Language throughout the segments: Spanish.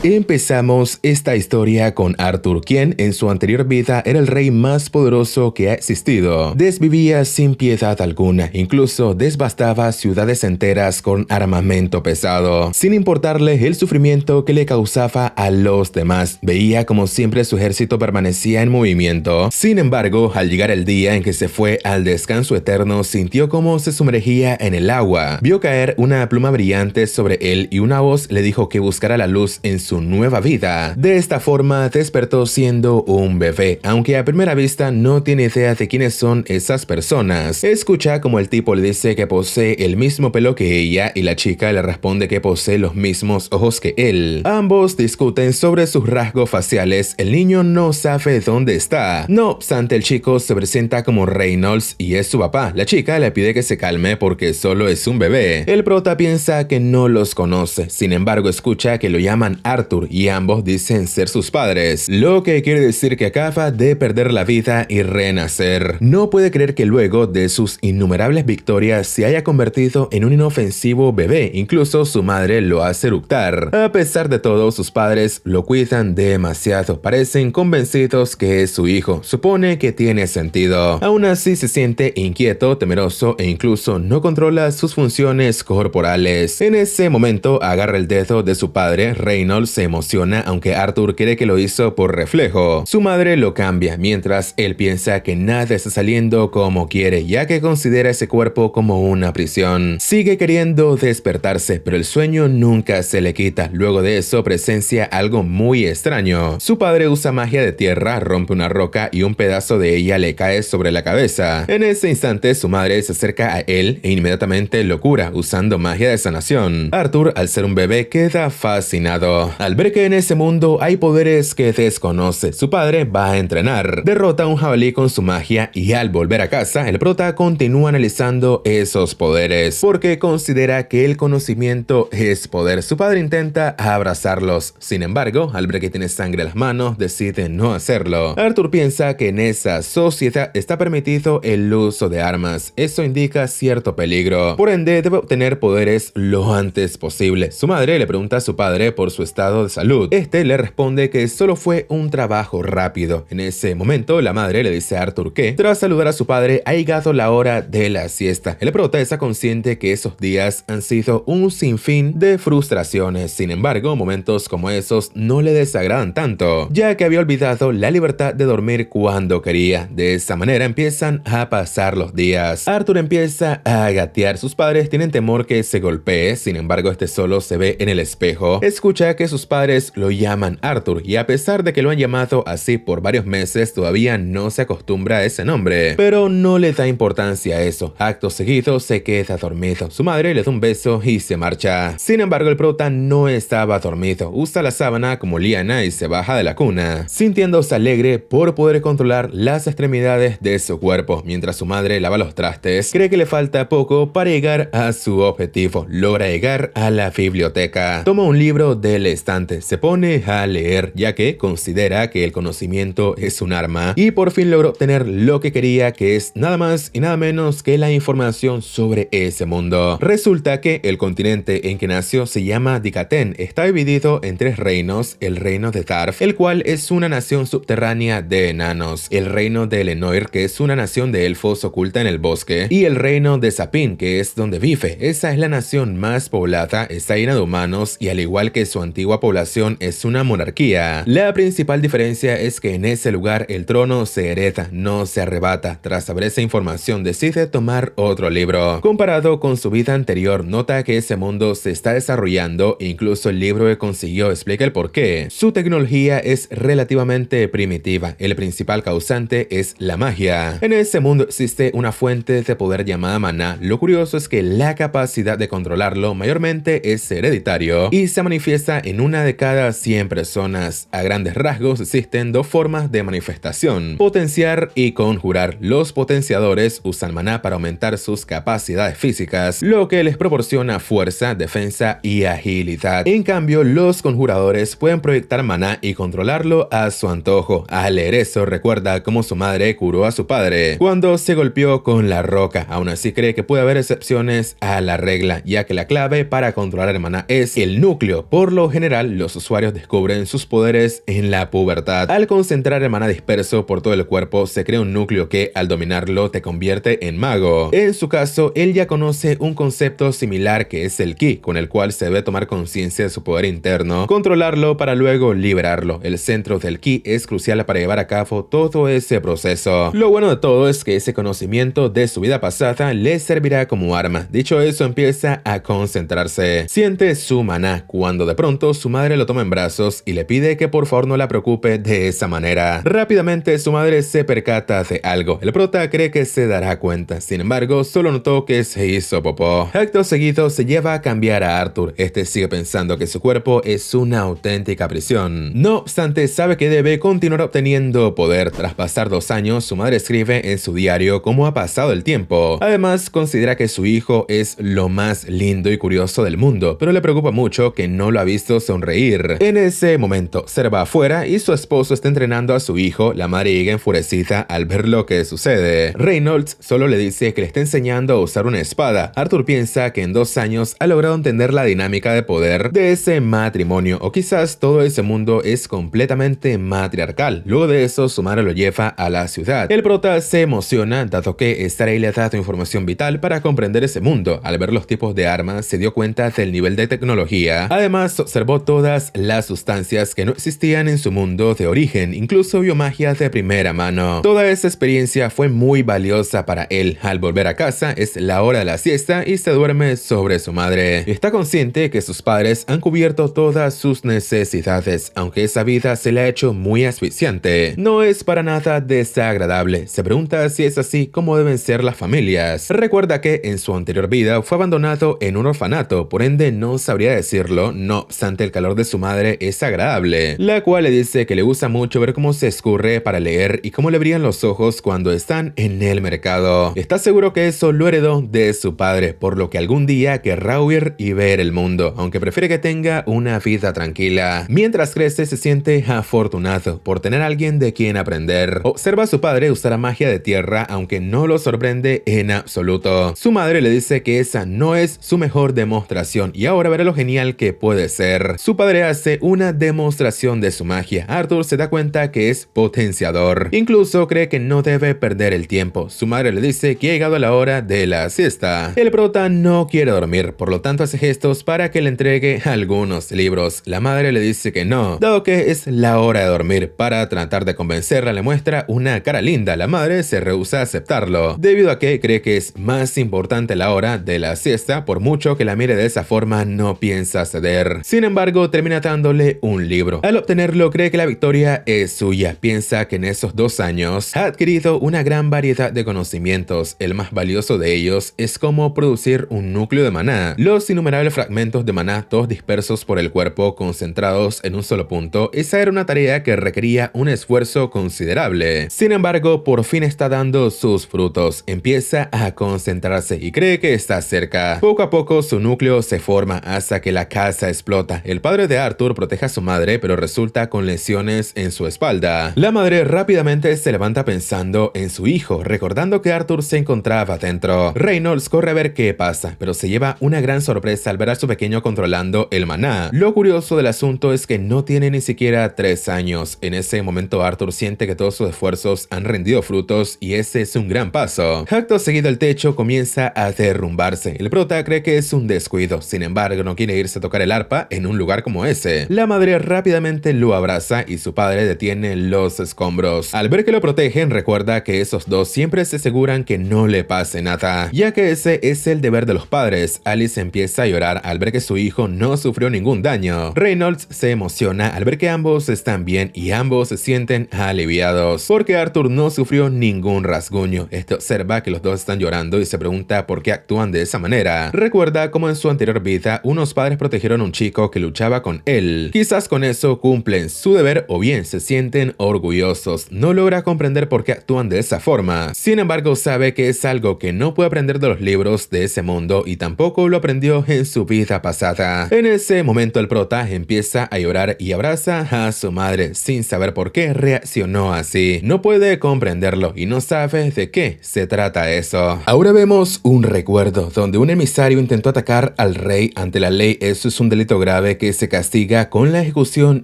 Empezamos esta historia con Arthur, quien en su anterior vida era el rey más poderoso que ha existido. Desvivía sin piedad alguna, incluso devastaba ciudades enteras con armamento pesado, sin importarle el sufrimiento que le causaba a los demás. Veía como siempre su ejército permanecía en movimiento. Sin embargo, al llegar el día en que se fue al descanso eterno, sintió como se sumergía en el agua. Vio caer una pluma brillante sobre él y una voz le dijo que buscara la luz en su nueva vida. De esta forma despertó siendo un bebé, aunque a primera vista no tiene idea de quiénes son esas personas. Escucha como el tipo le dice que posee el mismo pelo que ella y la chica le responde que posee los mismos ojos que él. Ambos discuten sobre sus rasgos faciales. El niño no sabe dónde está. No obstante, el chico se presenta como Reynolds y es su papá. La chica le pide que se calme porque solo es un bebé. El prota piensa que no los conoce. Sin embargo, escucha que lo llaman Arthur y ambos dicen ser sus padres, lo que quiere decir que acaba de perder la vida y renacer. No puede creer que luego de sus innumerables victorias se haya convertido en un inofensivo bebé. Incluso su madre lo hace eructar. A pesar de todo, sus padres lo cuidan demasiado. Parecen convencidos que es su hijo. Supone que tiene sentido. Aún así se siente inquieto, temeroso e incluso no controla sus funciones corporales. En ese momento agarra el dedo de su padre. Reynolds se emociona, aunque Arthur cree que lo hizo por reflejo. Su madre lo cambia, mientras él piensa que nada está saliendo como quiere, ya que considera ese cuerpo como una prisión. Sigue queriendo despertarse, pero el sueño nunca se le quita. Luego de eso presencia algo muy extraño. Su padre usa magia de tierra, rompe una roca y un pedazo de ella le cae sobre la cabeza. En ese instante su madre se acerca a él e inmediatamente lo cura usando magia de sanación. Arthur, al ser un bebé, queda fascinado al ver que en ese mundo hay poderes que desconoce. Su padre va a entrenar, derrota a un jabalí con su magia y al volver a casa, el prota continúa analizando esos poderes porque considera que el conocimiento es poder. Su padre intenta abrazarlos, sin embargo, al ver que tiene sangre en las manos, decide no hacerlo. Arthur piensa que en esa sociedad está permitido el uso de armas. Eso indica cierto peligro, por ende debe obtener poderes lo antes posible. Su madre le pregunta a su padre por su estado de salud. Este le responde que solo fue un trabajo rápido. En ese momento, la madre le dice a Arthur que, tras saludar a su padre, ha llegado la hora de la siesta. El prota está consciente que esos días han sido un sinfín de frustraciones. Sin embargo, momentos como esos no le desagradan tanto, ya que había olvidado la libertad de dormir cuando quería. De esa manera empiezan a pasar los días. Arthur empieza a gatear. Sus padres tienen temor que se golpee. Sin embargo, este solo se ve en el espejo. Escucha que sus padres lo llaman Arthur y a pesar de que lo han llamado así por varios meses, todavía no se acostumbra a ese nombre, pero no le da importancia a eso. Acto seguido se queda dormido. Su madre le da un beso y se marcha. Sin embargo, el prota no estaba dormido. Usa la sábana como liana y se baja de la cuna, sintiéndose alegre por poder controlar las extremidades de su cuerpo. Mientras su madre lava los trastes, cree que le falta poco para llegar a su objetivo. Logra llegar a la biblioteca. Toma un libro del estante, se pone a leer, ya que considera que el conocimiento es un arma y por fin logró obtener lo que quería, que es nada más y nada menos que la información sobre ese mundo. Resulta que el continente en que nació se llama Dikaten. Está dividido en tres reinos: el reino de Darf, el cual es una nación subterránea de enanos; el reino de Lenoir, que es una nación de elfos oculta en el bosque; y el reino de Sapin, que es donde vive. Esa es la nación más poblada, está llena de humanos y al igual que su antigua población es una monarquía. La principal diferencia es que en ese lugar el trono se hereda, no se arrebata. Tras saber esa información decide tomar otro libro. Comparado con su vida anterior, nota que ese mundo se está desarrollando, incluso el libro que consiguió explica el porqué. Su tecnología es relativamente primitiva, el principal causante es la magia. En ese mundo existe una fuente de poder llamada maná. Lo curioso es que la capacidad de controlarlo mayormente es hereditario y se manifiesta en una de cada 100 personas. A grandes rasgos existen dos formas de manifestación: potenciar y conjurar. Los potenciadores usan maná para aumentar sus capacidades físicas, lo que les proporciona fuerza, defensa y agilidad. En cambio, los conjuradores pueden proyectar maná y controlarlo a su antojo. Al leer eso, recuerda cómo su madre curó a su padre cuando se golpeó con la roca. Aún así cree que puede haber excepciones a la regla, ya que la clave para controlar el maná es el núcleo. Por lo general general, los usuarios descubren sus poderes en la pubertad. Al concentrar el maná disperso por todo el cuerpo, se crea un núcleo que, al dominarlo, te convierte en mago. En su caso, él ya conoce un concepto similar que es el ki, con el cual se debe tomar conciencia de su poder interno, controlarlo para luego liberarlo. El centro del ki es crucial para llevar a cabo todo ese proceso. Lo bueno de todo es que ese conocimiento de su vida pasada le servirá como arma. Dicho eso, empieza a concentrarse. Siente su maná cuando de pronto su madre lo toma en brazos y le pide que por favor no la preocupe de esa manera. Rápidamente su madre se percata de algo. El prota cree que se dará cuenta. Sin embargo, solo notó que se hizo popó. Acto seguido se lleva a cambiar a Arthur. Este sigue pensando que su cuerpo es una auténtica prisión. No obstante, sabe que debe continuar obteniendo poder. Tras pasar 2 años, su madre escribe en su diario cómo ha pasado el tiempo. Además, considera que su hijo es lo más lindo y curioso del mundo, pero le preocupa mucho que no lo ha visto sonreír. En ese momento, observa afuera y su esposo está entrenando a su hijo. La madre llega enfurecida al ver lo que sucede. Reynolds solo le dice que le está enseñando a usar una espada. Arthur piensa que en 2 años ha logrado entender la dinámica de poder de ese matrimonio, o quizás todo ese mundo es completamente matriarcal. Luego de eso, su madre lo lleva a la ciudad. El prota se emociona, dado que estar ahí le ha dado información vital para comprender ese mundo. Al ver los tipos de armas, se dio cuenta del nivel de tecnología. Además, observó todas las sustancias que no existían en su mundo de origen, incluso vio magia de primera mano. Toda esa experiencia fue muy valiosa para él. Al volver a casa, es la hora de la siesta y se duerme sobre su madre. Está consciente que sus padres han cubierto todas sus necesidades, aunque esa vida se le ha hecho muy asfixiante. No es para nada desagradable. Se pregunta si es así como deben ser las familias. Recuerda que en su anterior vida fue abandonado en un orfanato, por ende no sabría decirlo. No obstante, el calor de su madre es agradable, la cual le dice que le gusta mucho ver cómo se escurre para leer y cómo le brillan los ojos cuando están en el mercado. Está seguro que eso lo heredó de su padre, por lo que algún día querrá huir y ver el mundo, aunque prefiere que tenga una vida tranquila. Mientras crece, se siente afortunado por tener a alguien de quien aprender. Observa a su padre usar la magia de tierra, aunque no lo sorprende en absoluto. Su madre le dice que esa no es su mejor demostración y ahora verá lo genial que puede ser. Su padre hace una demostración de su magia. Arthur se da cuenta que es potenciador. Incluso cree que no debe perder el tiempo. Su madre le dice que ha llegado la hora de la siesta. El prota no quiere dormir, por lo tanto hace gestos para que le entregue algunos libros. La madre le dice que no, dado que es la hora de dormir. Para tratar de convencerla, le muestra una cara linda. La madre se rehúsa a aceptarlo, debido a que cree que es más importante la hora de la siesta. Por mucho que la mire de esa forma, no piensa ceder. Sin embargo, termina dándole un libro. Al obtenerlo, cree que la victoria es suya. Piensa que en esos 2 años ha adquirido una gran variedad de conocimientos. El más valioso de ellos es cómo producir un núcleo de maná. Los innumerables fragmentos de maná, todos dispersos por el cuerpo, concentrados en un solo punto. Esa era una tarea que requería un esfuerzo considerable. Sin embargo, por fin está dando sus frutos. Empieza a concentrarse y cree que está cerca. Poco a poco su núcleo se forma hasta que la casa explota. El padre de Arthur protege a su madre, pero resulta con lesiones en su espalda. La madre rápidamente se levanta pensando en su hijo, recordando que Arthur se encontraba dentro. Reynolds corre a ver qué pasa, pero se lleva una gran sorpresa al ver a su pequeño controlando el maná. Lo curioso del asunto es que no tiene ni siquiera 3 años. En ese momento Arthur siente que todos sus esfuerzos han rendido frutos y ese es un gran paso. Acto seguido, el techo comienza a derrumbarse. El prota cree que es un descuido, sin embargo no quiere irse a tocar el arpa en un lugar como ese. La madre rápidamente lo abraza y su padre detiene los escombros. Al ver que lo protegen, recuerda que esos dos siempre se aseguran que no le pase nada, ya que ese es el deber de los padres. Alice empieza a llorar al ver que su hijo no sufrió ningún daño. Reynolds se emociona al ver que ambos están bien y ambos se sienten aliviados, porque Arthur no sufrió ningún rasguño. Este observa que los dos están llorando y se pregunta por qué actúan de esa manera. Recuerda cómo en su anterior vida unos padres protegieron a un chico que luchaba con él. Quizás con eso cumplen su deber o bien se sienten orgullosos. No logra comprender por qué actúan de esa forma. Sin embargo, sabe que es algo que no puede aprender de los libros de ese mundo y tampoco lo aprendió en su vida pasada. En ese momento el prota empieza a llorar y abraza a su madre sin saber por qué reaccionó así. No puede comprenderlo y no sabe de qué se trata eso. Ahora vemos un recuerdo donde un emisario intentó atacar al rey. Ante la ley eso es un delito grave que se castiga con la ejecución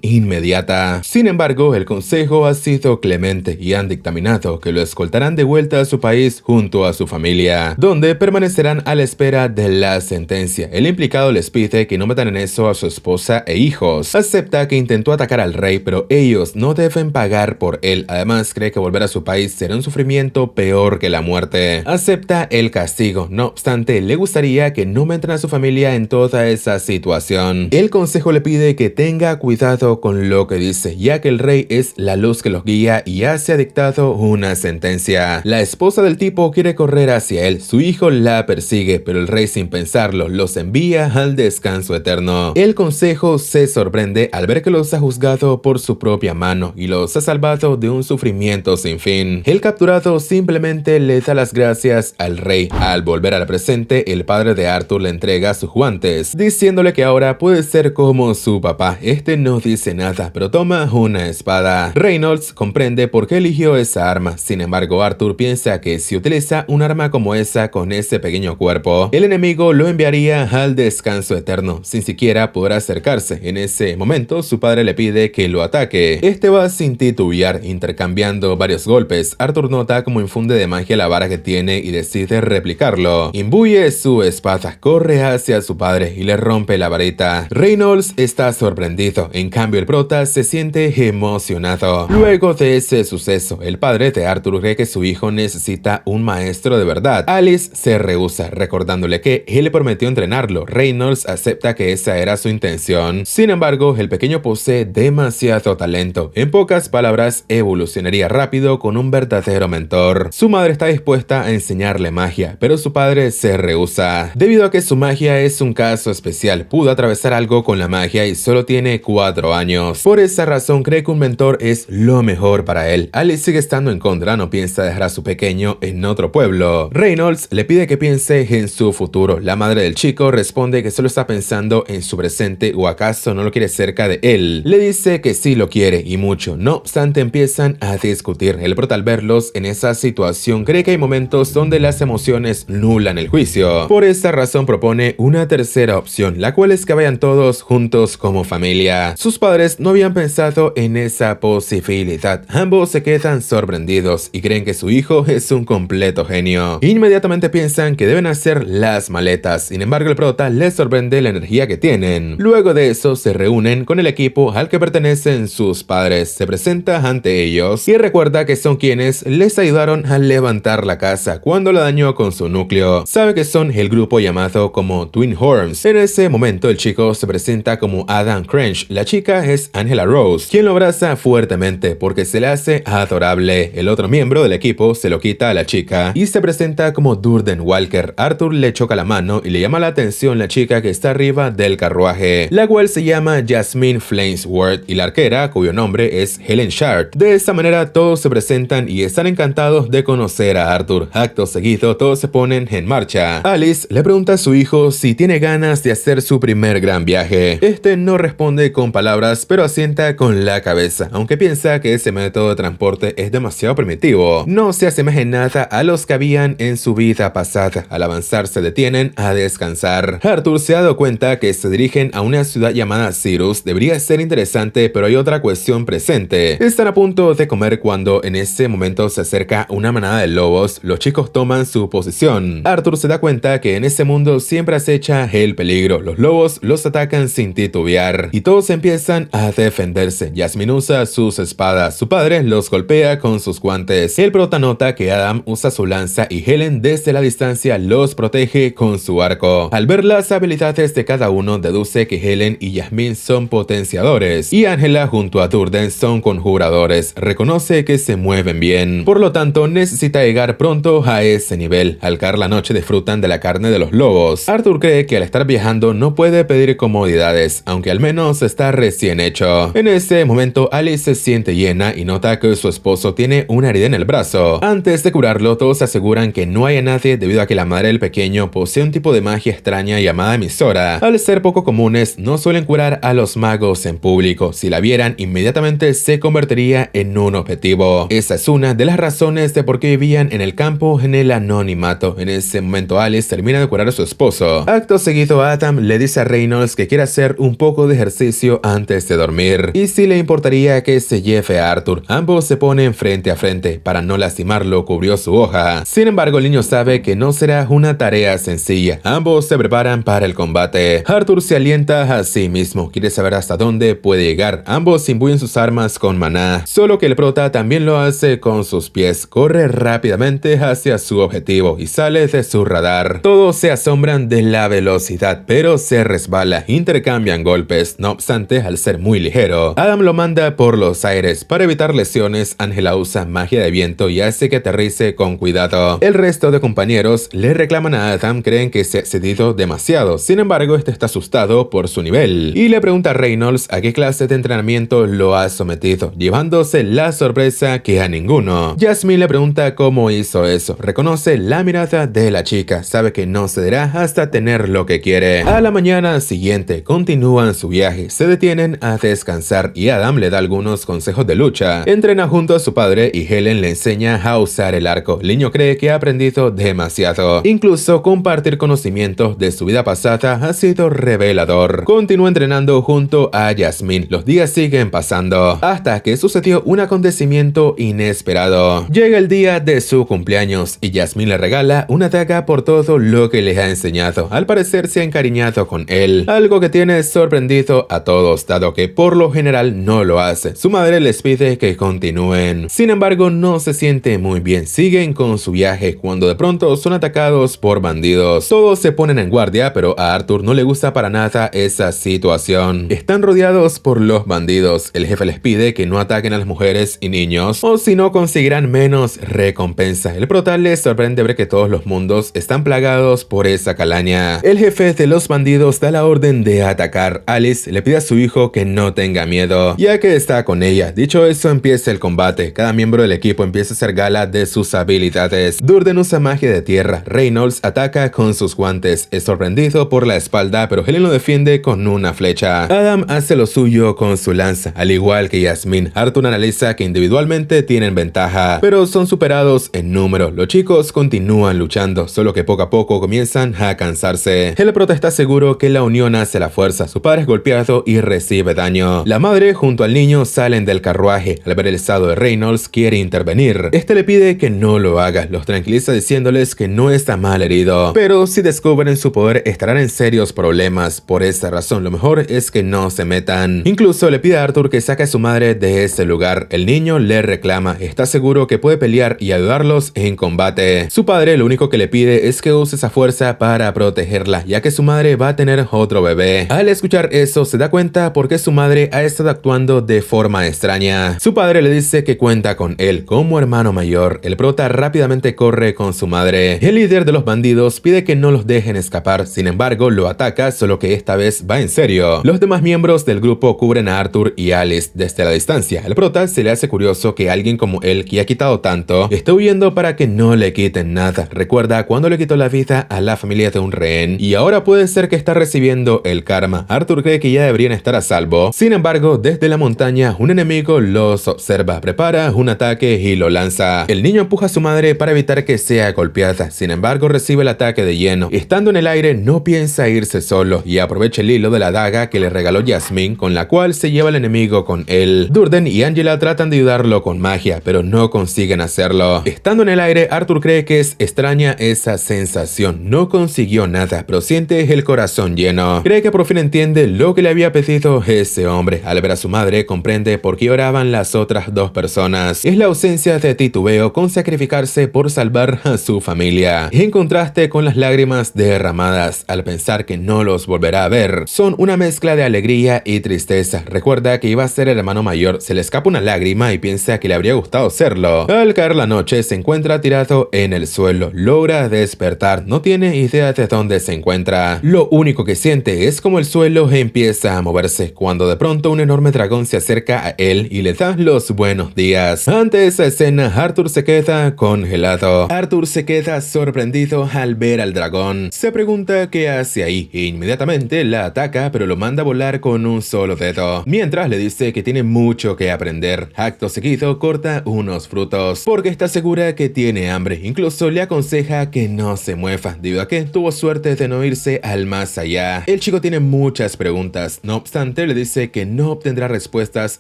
inmediata. Sin embargo, el consejo ha sido clemente y han dictaminado que lo escoltarán de vuelta a su país junto a su familia, donde permanecerán a la espera de la sentencia. El implicado les pide que no metan en eso a su esposa e hijos. Acepta que intentó atacar al rey, pero ellos no deben pagar por él. Además, cree que volver a su país será un sufrimiento peor que la muerte. Acepta el castigo. No obstante, le gustaría que no metan a su familia en toda esa situación. El consejo le pide que tenga cuidado con lo que dice, ya que el rey es la luz que los guía y ya se ha dictado una sentencia. La esposa del tipo quiere correr hacia él. Su hijo la persigue, pero el rey, sin pensarlo, los envía al descanso eterno. El consejo se sorprende al ver que los ha juzgado por su propia mano y los ha salvado de un sufrimiento sin fin. El capturado simplemente le da las gracias al rey. Al volver al presente, el padre de Arthur le entrega sus guantes, diciéndole que ahora puede ser como su papá. Este no dice nada, pero toma una espada. Reynolds comprende por qué eligió esa arma. Sin embargo, Arthur piensa que si utiliza un arma como esa con ese pequeño cuerpo, el enemigo lo enviaría al descanso eterno, sin siquiera poder acercarse. En ese momento, su padre le pide que lo ataque. Este va sin titubear, intercambiando varios golpes. Arthur nota cómo infunde de magia la vara que tiene y decide replicarlo. Imbuye su espada, corre hacia su padre y le rompe la varita. Reynolds está sorprendido, en cambio el prota se siente emocionado. Luego de ese suceso, el padre de Arthur cree que su hijo necesita un maestro de verdad. Alice se rehúsa, recordándole que él le prometió entrenarlo. Reynolds acepta que esa era su intención. Sin embargo, el pequeño posee demasiado talento. En pocas palabras, evolucionaría rápido con un verdadero mentor. Su madre está dispuesta a enseñarle magia, pero su padre se rehúsa. Debido a que su magia es un caso especial, pudo atravesar algo con la magia y solo tiene 4 años. Por esa razón cree que un mentor es lo mejor para él. Alice sigue estando en contra, no piensa dejar a su pequeño en otro pueblo. Reynolds le pide que piense en su futuro. La madre del chico responde que solo está pensando en su presente o acaso no lo quiere cerca de él. Le dice que sí lo quiere y mucho. No obstante, empiezan a discutir. El prota, al verlos en esa situación, cree que hay momentos donde las emociones nulan el juicio. Por esa razón propone una tercera opción, la cual es que vayan todos juntos como familia. Sus padres no habían pensado en esa posibilidad. Ambos se quedan sorprendidos y creen que su hijo es un completo genio. Inmediatamente piensan que deben hacer las maletas. Sin embargo, el prota les sorprende la energía que tienen. Luego de eso, se reúnen con el equipo al que pertenecen sus padres. Se presenta ante ellos y recuerda que son quienes les ayudaron a levantar la casa cuando la dañó con su núcleo. Sabe que son el grupo llamado como Twin Horns. En ese momento, el chico se presenta como Adam Crench. La chica es Angela Rose, quien lo abraza fuertemente porque se le hace adorable. El otro miembro del equipo se lo quita a la chica y se presenta como Durden Walker. Arthur le choca la mano y le llama la atención la chica que está arriba del carruaje, la cual se llama Jasmine Flamesworth, y la arquera, cuyo nombre es Helen Shard. De esta manera todos se presentan y están encantados de conocer a Arthur. Acto seguido, todos se ponen en marcha. Alice le pregunta a su hijo si tiene ganas de hacer su primer gran viaje. Este no responde con palabras, pero asienta con la cabeza, aunque piensa que ese método de transporte es demasiado primitivo. No se asemeja en nada a los que habían en su vida pasada. Al avanzar se detienen a descansar. Arthur se ha dado cuenta que se dirigen a una ciudad llamada Cyrus. Debería ser interesante, pero hay otra cuestión presente. Están a punto de comer cuando en ese momento se acerca una manada de lobos. Los chicos toman su posición. Arthur se da cuenta que en ese mundo siempre acecha el peligro. Los lobos los atacan sin titubear y todos empiezan a defenderse. Jasmine usa sus espadas. Su padre los golpea con sus guantes. El prota nota que Adam usa su lanza y Helen desde la distancia los protege con su arco. Al ver las habilidades de cada uno, deduce que Helen y Jasmine son potenciadores y Angela junto a Durden son conjuradores. Reconoce que se mueven bien, por lo tanto necesita llegar pronto a ese nivel. Al caer la noche disfrutan de la carne de los lobos. Arthur cree que al estar viajando no puede pedir comodidades, aunque al menos está recién hecho. En ese momento Alice se siente llena y nota que su esposo tiene una herida en el brazo. Antes de curarlo, todos aseguran que no hay a nadie debido a que la madre del pequeño posee un tipo de magia extraña llamada emisora. Al ser poco comunes, no suelen curar a los magos en público. Si la vieran, inmediatamente se convertiría en un objetivo. Esa es una de las razones de por qué vivían en el campo en el anonimato. En ese momento Alice termina de curar a su esposo. Acto seguido, Adam le dice a Reynolds que quiere hacer un poco de ejercicio antes de dormir y si le importaría que se lleve a Arthur. Ambos se ponen frente a frente. Para no lastimarlo, cubrió su hoja. Sin embargo, el niño sabe que no será una tarea sencilla. Ambos se preparan para el combate. Arthur se alienta a sí mismo. Quiere saber hasta dónde puede llegar. Ambos imbuyen sus armas con maná. Solo que el prota también lo hace con sus pies. Corre rápidamente hacia su objetivo y sale de su radar. Todos se asombran de la velocidad, pero se resbala. Intercambian golpes. No obstante, al ser muy ligero, Adam lo manda por los aires. Para evitar lesiones, Angela usa magia de viento y hace que aterrice con cuidado. El resto de compañeros le reclaman a Adam, creen que se ha excedido demasiado. Sin embargo, este está asustado por su nivel y le pregunta a Reynolds a qué clase de entrenamiento lo ha sometido, llevándose la sorpresa que a ninguno. Jasmine le pregunta cómo hizo eso. Reconoce la mirada de la chica, sabe que no cederá hasta tener lo que quiere. A la mañana siguiente continúan su viaje, se detienen a descansar y Adam le da algunos consejos de lucha. Entrena junto a su padre y Helen le enseña a usar el arco. El niño cree que ha aprendido demasiado. Incluso compartir conocimientos de su vida pasada ha sido revelador. Continúa entrenando junto a Jasmine. Los días siguen pasando hasta que sucedió un acontecimiento inesperado. Llega el día de su cumpleaños y Jasmine le regala una daga por todo lo que le ha enseñado. Al parecer se ha encariñado con él, algo que tiene sorprendido a todos, dado que por lo general no lo hace. Su madre les pide que continúen. Sin embargo, no se siente muy bien. Siguen con su viaje cuando de pronto son atacados por bandidos. Todos se ponen en guardia, pero a Arthur no le gusta para nada esa situación. Están rodeados por los bandidos. El jefe les pide que no ataquen a las mujeres y niños, o si no conseguirán menos recompensa. El prota les sorprende ver que todos los mundos están plagados por esa calaña. El jefe de los bandidos da la orden de atacar. Alice le pide a su hijo que no tenga miedo, ya que está con ella. Dicho eso, empieza el combate. Cada miembro del equipo empieza a hacer gala de sus habilidades. Durden usa magia de tierra. Reynolds ataca con sus guantes. Es sorprendido por la espalda, pero Helen lo defiende con una flecha. Adam hace lo suyo con su lanza, al igual que Jasmine. Arthur analiza que individualmente tienen ventaja, pero son superados en número. Los chicos continúan luchando, solo que poco a poco comienzan a cansarse. El prota está seguro que la unión hace la fuerza. Su padre es golpeado y recibe daño. La madre junto al niño salen del carruaje. Al ver el estado de Reynolds, quiere intervenir. Este le pide que no lo haga. Los tranquiliza diciéndoles que no está mal herido, pero si descubren su poder estarán en serios problemas. Por esa razón, lo mejor es que no se metan. Incluso le pide a Arthur que saque a su madre de ese lugar. El niño le reclama. Está seguro que puede pelear y ayudarlos en combate. Su padre lo único que le pide es que use esa fuerza para protegerla, ya que su madre va a tener otro bebé. Al escuchar eso, se da cuenta por qué su madre ha estado actuando de forma extraña. Su padre le dice que cuenta con él como hermano mayor. El prota rápidamente corre con su madre. El líder de los bandidos pide que no los dejen escapar. Sin embargo, lo ataca, solo que esta vez va en serio. Los demás miembros del grupo cubren a Arthur y Alice desde la distancia. El prota se le hace curioso que alguien como él, que ha quitado tanto, esté huyendo para que no le quiten nada. Recuerda cuando le quitó la vida a la familia de un rehén y ahora puede ser que está recibiendo el karma. Arthur cree que ya deberían estar a salvo. Sin embargo, desde la montaña un enemigo los observa, prepara un ataque y lo lanza. El niño empuja a su madre para evitar que sea golpeada. Sin embargo, recibe el ataque de lleno. Estando en el aire, no piensa irse solo y aprovecha el hilo de la daga que le regaló Jasmine, con la cual se lleva al enemigo con él. Durden y Angela tratan de ayudarlo con magia, pero no consiguen hacerlo. Estando en el aire, Arthur cree que es extraña esa sensación. No consiguió nada, pero siente el corazón lleno. Cree que por fin entiende lo que le había pedido ese hombre. Al ver a su madre, comprende por qué oraban las otras dos personas. Es la ausencia de titubeo con sacrificarse por salvar a su familia. En contraste con las lágrimas derramadas al pensar que no los volverá a ver. Son una mezcla de alegría y tristeza. Recuerda que iba a ser el hermano mayor. Se le escapa una lágrima y piensa que le habría gustado serlo. Al caer la noche, se encuentra tirado en el suelo. Logra despertar. No tiene idea de dónde se encuentra. Lo único que siente es como el suelo empieza a moverse, cuando de pronto un enorme dragón se acerca a él y le da los buenos días. Ante esa escena, Arthur se queda congelado. Arthur se queda sorprendido al ver al dragón. Se pregunta qué hace ahí e inmediatamente la ataca, pero lo manda a volar con un solo dedo. Mientras le dice que tiene mucho que aprender. Acto seguido corta unos frutos porque está segura que tiene hambre. Incluso le aconseja que no se mueva debido a que tuvo suerte de no irse al más allá. El chico tiene tiene muchas preguntas. No obstante, le dice que no obtendrá respuestas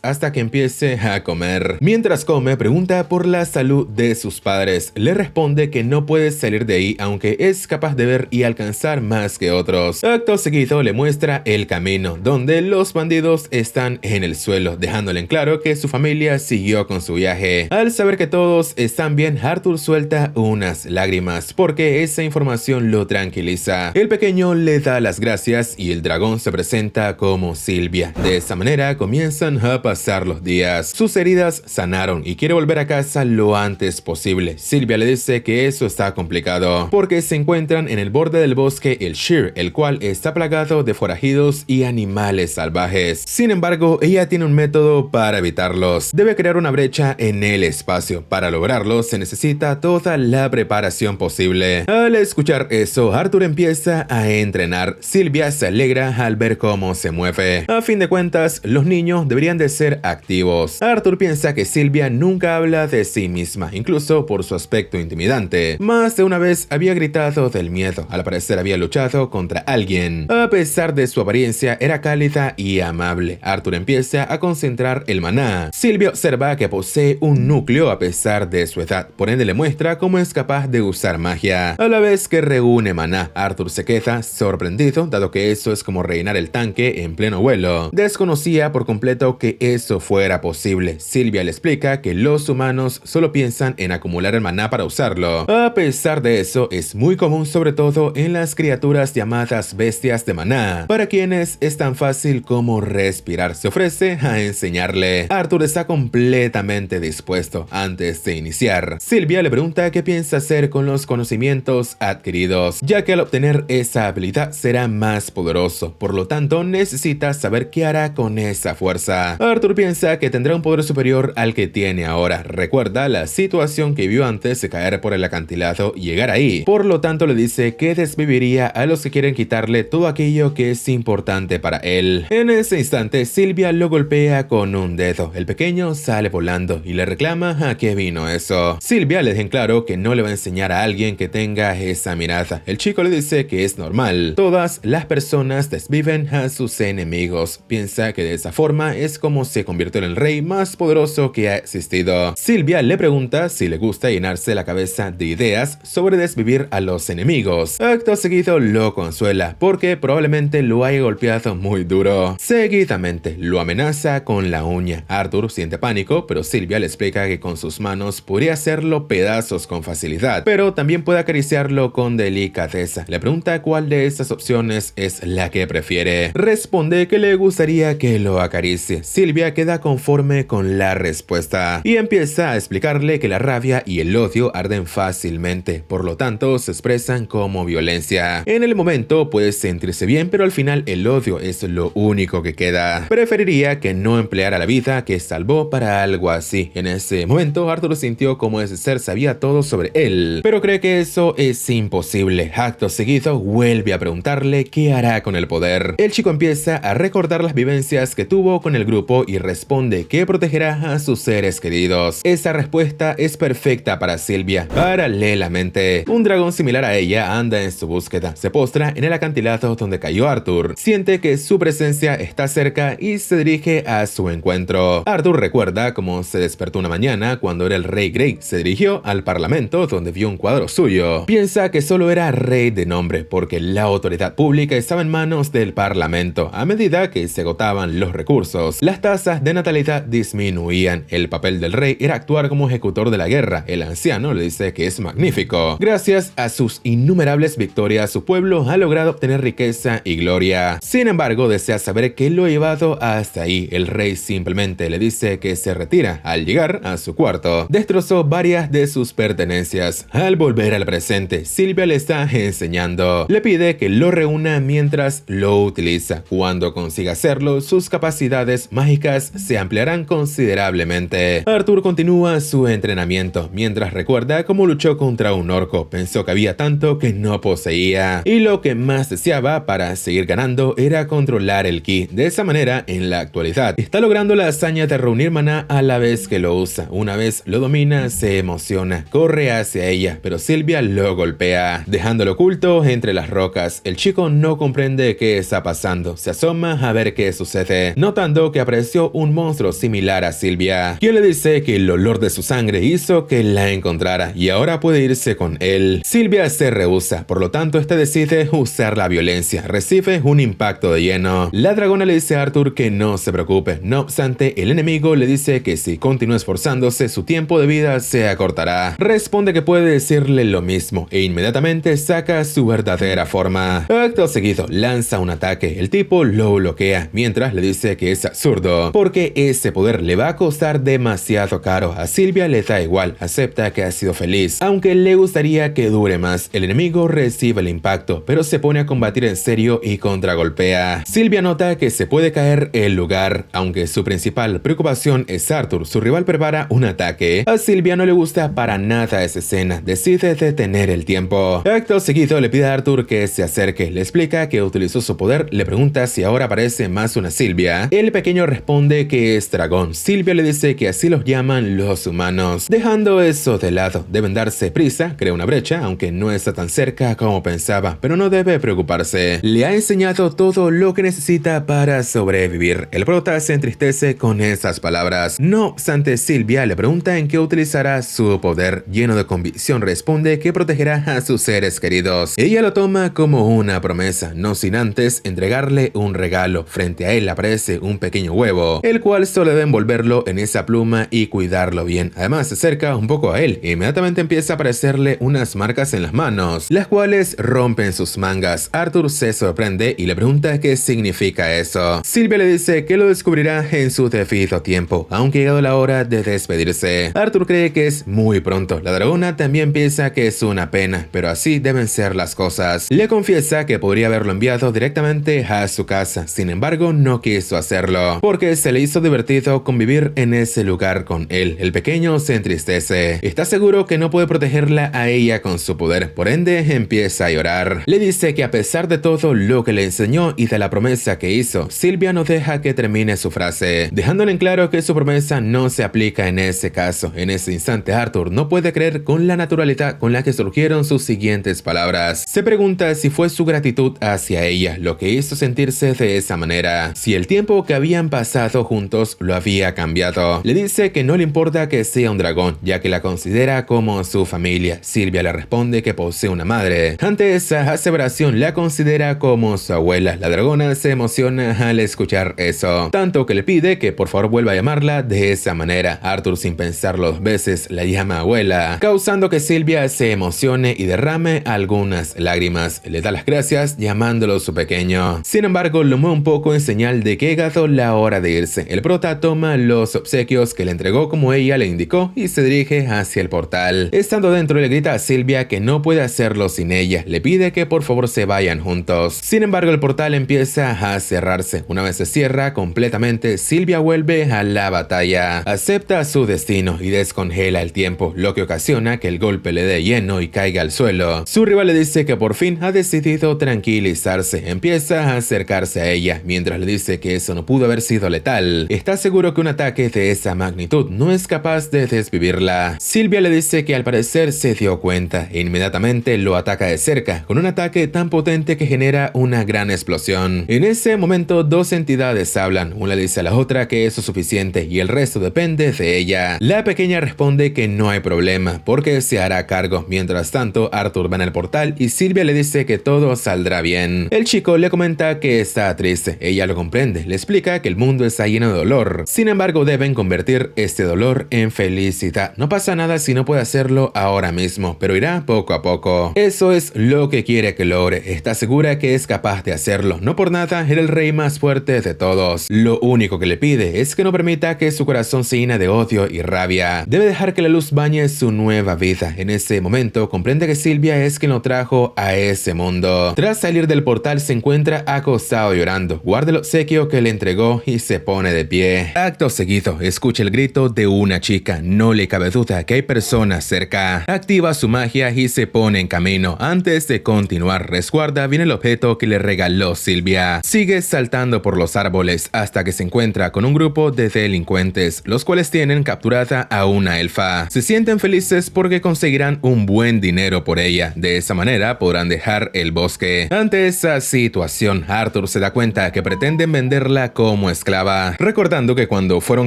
hasta que empiece a comer. Mientras come, pregunta por la salud de sus padres. Le responde que no puede salir de ahí aunque es capaz de ver y alcanzar más que otros. Acto seguido le muestra el camino, donde los bandidos están en el suelo, dejándole en claro que su familia siguió con su viaje. Al saber que todos están bien, Arthur suelta unas lágrimas, porque esa información lo tranquiliza. El pequeño le da las gracias y el dragón se presenta como Sylvia. De esa manera comienzan a pasar los días. Sus heridas sanaron y quiere volver a casa lo antes posible. Sylvia le dice que eso está complicado, porque se encuentran en el borde del bosque el Shire, el cual está plagado de forajidos y animales salvajes. Sin embargo, ella tiene un método para evitarlos. Debe crear una brecha en el espacio. Para lograrlo se necesita toda la preparación posible. Al escuchar eso, Arthur empieza a entrenar. Sylvia se alegra al ver cómo se mueve. A fin de cuentas, los niños deberían de ser activos. Arthur piensa que Sylvia nunca habla de sí misma, incluso por su aspecto intimidante. Más de una vez había gritado del miedo. Al parecer había luchado contra alguien. A pesar de su apariencia, era cálida y amable. Arthur empieza a concentrar el maná. Sylvia observa que posee un núcleo a pesar de su edad, por ende le muestra cómo es capaz de usar magia. A la vez que reúne maná, Arthur se queda sorprendido, dado que eso es como rellenar el tanque en pleno vuelo. Desconocía por completo que eso fuera posible. Sylvia le explica que los humanos solo piensan en acumular el maná para usarlo. A pesar de eso, es muy común, sobre todo en las criaturas llamadas bestias de maná, para quienes es tan fácil como respirar. Se ofrece a enseñarle. Arthur está completamente dispuesto. Antes de iniciar, Sylvia le pregunta qué piensa hacer con los conocimientos adquiridos, ya que al obtener esa habilidad será más poderoso. Por lo tanto, necesita saber qué hará con esa fuerza. Arthur piensa que tendrá un poder superior al que tiene ahora. Recuerda la situación que vio antes de caer por el acantilado y llegar ahí. Por lo tanto, le dice que desviviría a los que quieren quitarle todo aquello que es importante para él. En ese instante, Sylvia lo golpea con un dedo. El pequeño sale volando y le reclama a qué vino eso. Sylvia le deja en claro que no le va a enseñar a alguien que tenga esa mirada. El chico le dice que es normal. Todas las personas desviven a sus enemigos. Piensa que de esa forma es como se convirtió en el rey más poderoso que ha existido. Sylvia le pregunta si le gusta llenarse la cabeza de ideas sobre desvivir a los enemigos. Acto seguido lo consuela, porque probablemente lo haya golpeado muy duro. Seguidamente lo amenaza con la uña. Arthur siente pánico, pero Sylvia le explica que con sus manos podría hacerlo pedazos con facilidad, pero también puede acariciarlo con delicadeza. Le pregunta cuál de estas opciones es la que prefiere. Responde que le gustaría que lo acaricie. Sylvia queda conforme con la respuesta y empieza a explicarle que la rabia y el odio arden fácilmente, por lo tanto se expresan como violencia. En el momento puede sentirse bien, pero al final el odio es lo único que queda. Preferiría que no empleara la vida que salvó para algo así. En ese momento, Arthur sintió como ese ser sabía todo sobre él, pero cree que eso es imposible. Acto seguido, vuelve a preguntarle qué hará con el poder. El chico empieza a recordar las vivencias que tuvo con el grupo y responde que protegerá a sus seres queridos. Esa respuesta es perfecta para Sylvia. Paralelamente, un dragón similar a ella anda en su búsqueda. Se postra en el acantilado donde cayó Arthur. Siente que su presencia está cerca y se dirige a su encuentro. Arthur recuerda cómo se despertó una mañana cuando era el rey Grey. Se dirigió al parlamento donde vio un cuadro suyo. Piensa que solo era rey de nombre, porque la autoridad pública estaba en manos del parlamento. A medida que se agotaban los recursos, las tasas de natalidad disminuían. El papel del rey era actuar como ejecutor de la guerra. El anciano le dice que es magnífico. Gracias a sus innumerables victorias, su pueblo ha logrado obtener riqueza y gloria. Sin embargo, desea saber qué lo ha llevado hasta ahí. El rey simplemente le dice que se retira. Al llegar a su cuarto, destrozó varias de sus pertenencias. Al volver al presente, Sylvia le está enseñando. Le pide que lo reúna mientras lo utiliza. Cuando consiga hacerlo, sus capacidades mágicas se ampliarán considerablemente. Arthur continúa su entrenamiento mientras recuerda cómo luchó contra un orco. Pensó que había tanto que no poseía, y lo que más deseaba para seguir ganando era controlar el ki. De esa manera, en la actualidad, está logrando la hazaña de reunir maná a la vez que lo usa. Una vez lo domina, se emociona, corre hacia ella, pero Sylvia lo golpea, dejándolo oculto entre las rocas. El chico no comprende entiende qué está pasando. Se asoma a ver qué sucede, notando que apareció un monstruo similar a Silvia, quien le dice que el olor de su sangre hizo que la encontrara y ahora puede irse con él. Silvia se rehúsa, por lo tanto este decide usar la violencia. Recibe un impacto de lleno. La dragona le dice a Arthur que no se preocupe. No obstante, el enemigo le dice que si continúa esforzándose, su tiempo de vida se acortará. Responde que puede decirle lo mismo e inmediatamente saca su verdadera forma. Acto seguido, lanza un ataque. El tipo lo bloquea, mientras le dice que es absurdo, porque ese poder le va a costar demasiado caro. A Silvia le da igual, acepta que ha sido feliz, aunque le gustaría que dure más. El enemigo recibe el impacto, pero se pone a combatir en serio y contragolpea. Silvia nota que se puede caer el lugar, aunque su principal preocupación es Arthur. Su rival prepara un ataque. A Silvia no le gusta para nada esa escena, decide detener el tiempo. Acto seguido le pide a Arthur que se acerque, le explica que utilizó su poder, le pregunta si ahora parece más una Silvia. El pequeño responde que es dragón. Silvia le dice que así los llaman los humanos. Dejando eso de lado, deben darse prisa, crea una brecha, aunque no está tan cerca como pensaba, pero no debe preocuparse. Le ha enseñado todo lo que necesita para sobrevivir. El prota se entristece con esas palabras. No obstante, Silvia le pregunta en qué utilizará su poder. Lleno de convicción responde que protegerá a sus seres queridos. Ella lo toma como una promesa, no sin antes entregarle un regalo. Frente a él aparece un pequeño huevo, el cual solo debe envolverlo en esa pluma y cuidarlo bien. Además se acerca un poco a él e inmediatamente empieza a aparecerle unas marcas en las manos, las cuales rompen sus mangas. Arthur se sorprende y le pregunta qué significa eso. Silvia le dice que lo descubrirá en su debido tiempo, aunque ha llegado la hora de despedirse. Arthur cree que es muy pronto. La dragona también piensa que es una pena, pero así deben ser las cosas. Le confiesa que podría haberlo enviado directamente a su casa, sin embargo no quiso hacerlo, porque se le hizo divertido convivir en ese lugar con él. El pequeño se entristece. Está seguro que no puede protegerla a ella con su poder, por ende empieza a llorar. Le dice que a pesar de todo lo que le enseñó y de la promesa que hizo, Silvia no deja que termine su frase, dejándole en claro que su promesa no se aplica en ese caso. En ese instante Arthur no puede creer con la naturalidad con la que surgieron sus siguientes palabras. Se pregunta si fue su gratitud hacia ella lo que hizo sentirse de esa manera, si el tiempo que habían pasado juntos lo había cambiado. Le dice que no le importa que sea un dragón, ya que la considera como su familia. Silvia le responde que posee una madre. Ante esa aseveración la considera como su abuela. La dragona se emociona al escuchar eso, tanto que le pide que por favor vuelva a llamarla de esa manera. Arthur, sin pensarlo dos veces, la llama abuela, causando que Silvia se emocione y derrame algunas lágrimas. Le da las gracias llamándolo su pequeño. Sin embargo, lo mueve un poco en señal de que ha llegado la hora de irse. El prota toma los obsequios que le entregó como ella le indicó y se dirige hacia el portal. Estando dentro, le grita a Silvia que no puede hacerlo sin ella. Le pide que por favor se vayan juntos. Sin embargo, el portal empieza a cerrarse. Una vez se cierra completamente, Silvia vuelve a la batalla. Acepta su destino y descongela el tiempo, lo que ocasiona que el golpe le dé lleno y caiga al suelo. Su rival le dice que por fin ha decidido tranquilizarse. Empieza a acercarse a ella, mientras le dice que eso no pudo haber sido letal. Está seguro que un ataque de esa magnitud no es capaz de desvivirla. Silvia le dice que al parecer se dio cuenta e inmediatamente lo ataca de cerca, con un ataque tan potente que genera una gran explosión. En ese momento, dos entidades hablan. Una le dice a la otra que eso es suficiente y el resto depende de ella. La pequeña responde que no hay problema, porque se hará cargo. Mientras tanto, Arthur va en el portal y Silvia le dice que todo saldrá bien. El chico le comenta que está triste. Ella lo comprende. Le explica que el mundo está lleno de dolor. Sin embargo, deben convertir este dolor en felicidad. No pasa nada si no puede hacerlo ahora mismo, pero irá poco a poco. Eso es lo que quiere que logre. Está segura que es capaz de hacerlo. No por nada era el rey más fuerte de todos. Lo único que le pide es que no permita que su corazón se llene de odio y rabia. Debe dejar que la luz bañe su nueva vida. En ese momento comprende que Silvia es quien lo trajo a ese mundo. Tras salir del portal se encuentra acostado llorando. Guarda el obsequio que le entregó y se pone de pie. Acto seguido escucha el grito de una chica. No le cabe duda que hay personas cerca. Activa su magia y se pone en camino. Antes de continuar, resguarda bien el objeto que le regaló Silvia. Sigue saltando por los árboles hasta que se encuentra con un grupo de delincuentes, los cuales tienen capturada a una elfa. Se sienten felices porque conseguirán un buen dinero por ella. De esa manera podrán dejar el bosque. Antes esa situación, Arthur se da cuenta que pretenden venderla como esclava, recordando que cuando fueron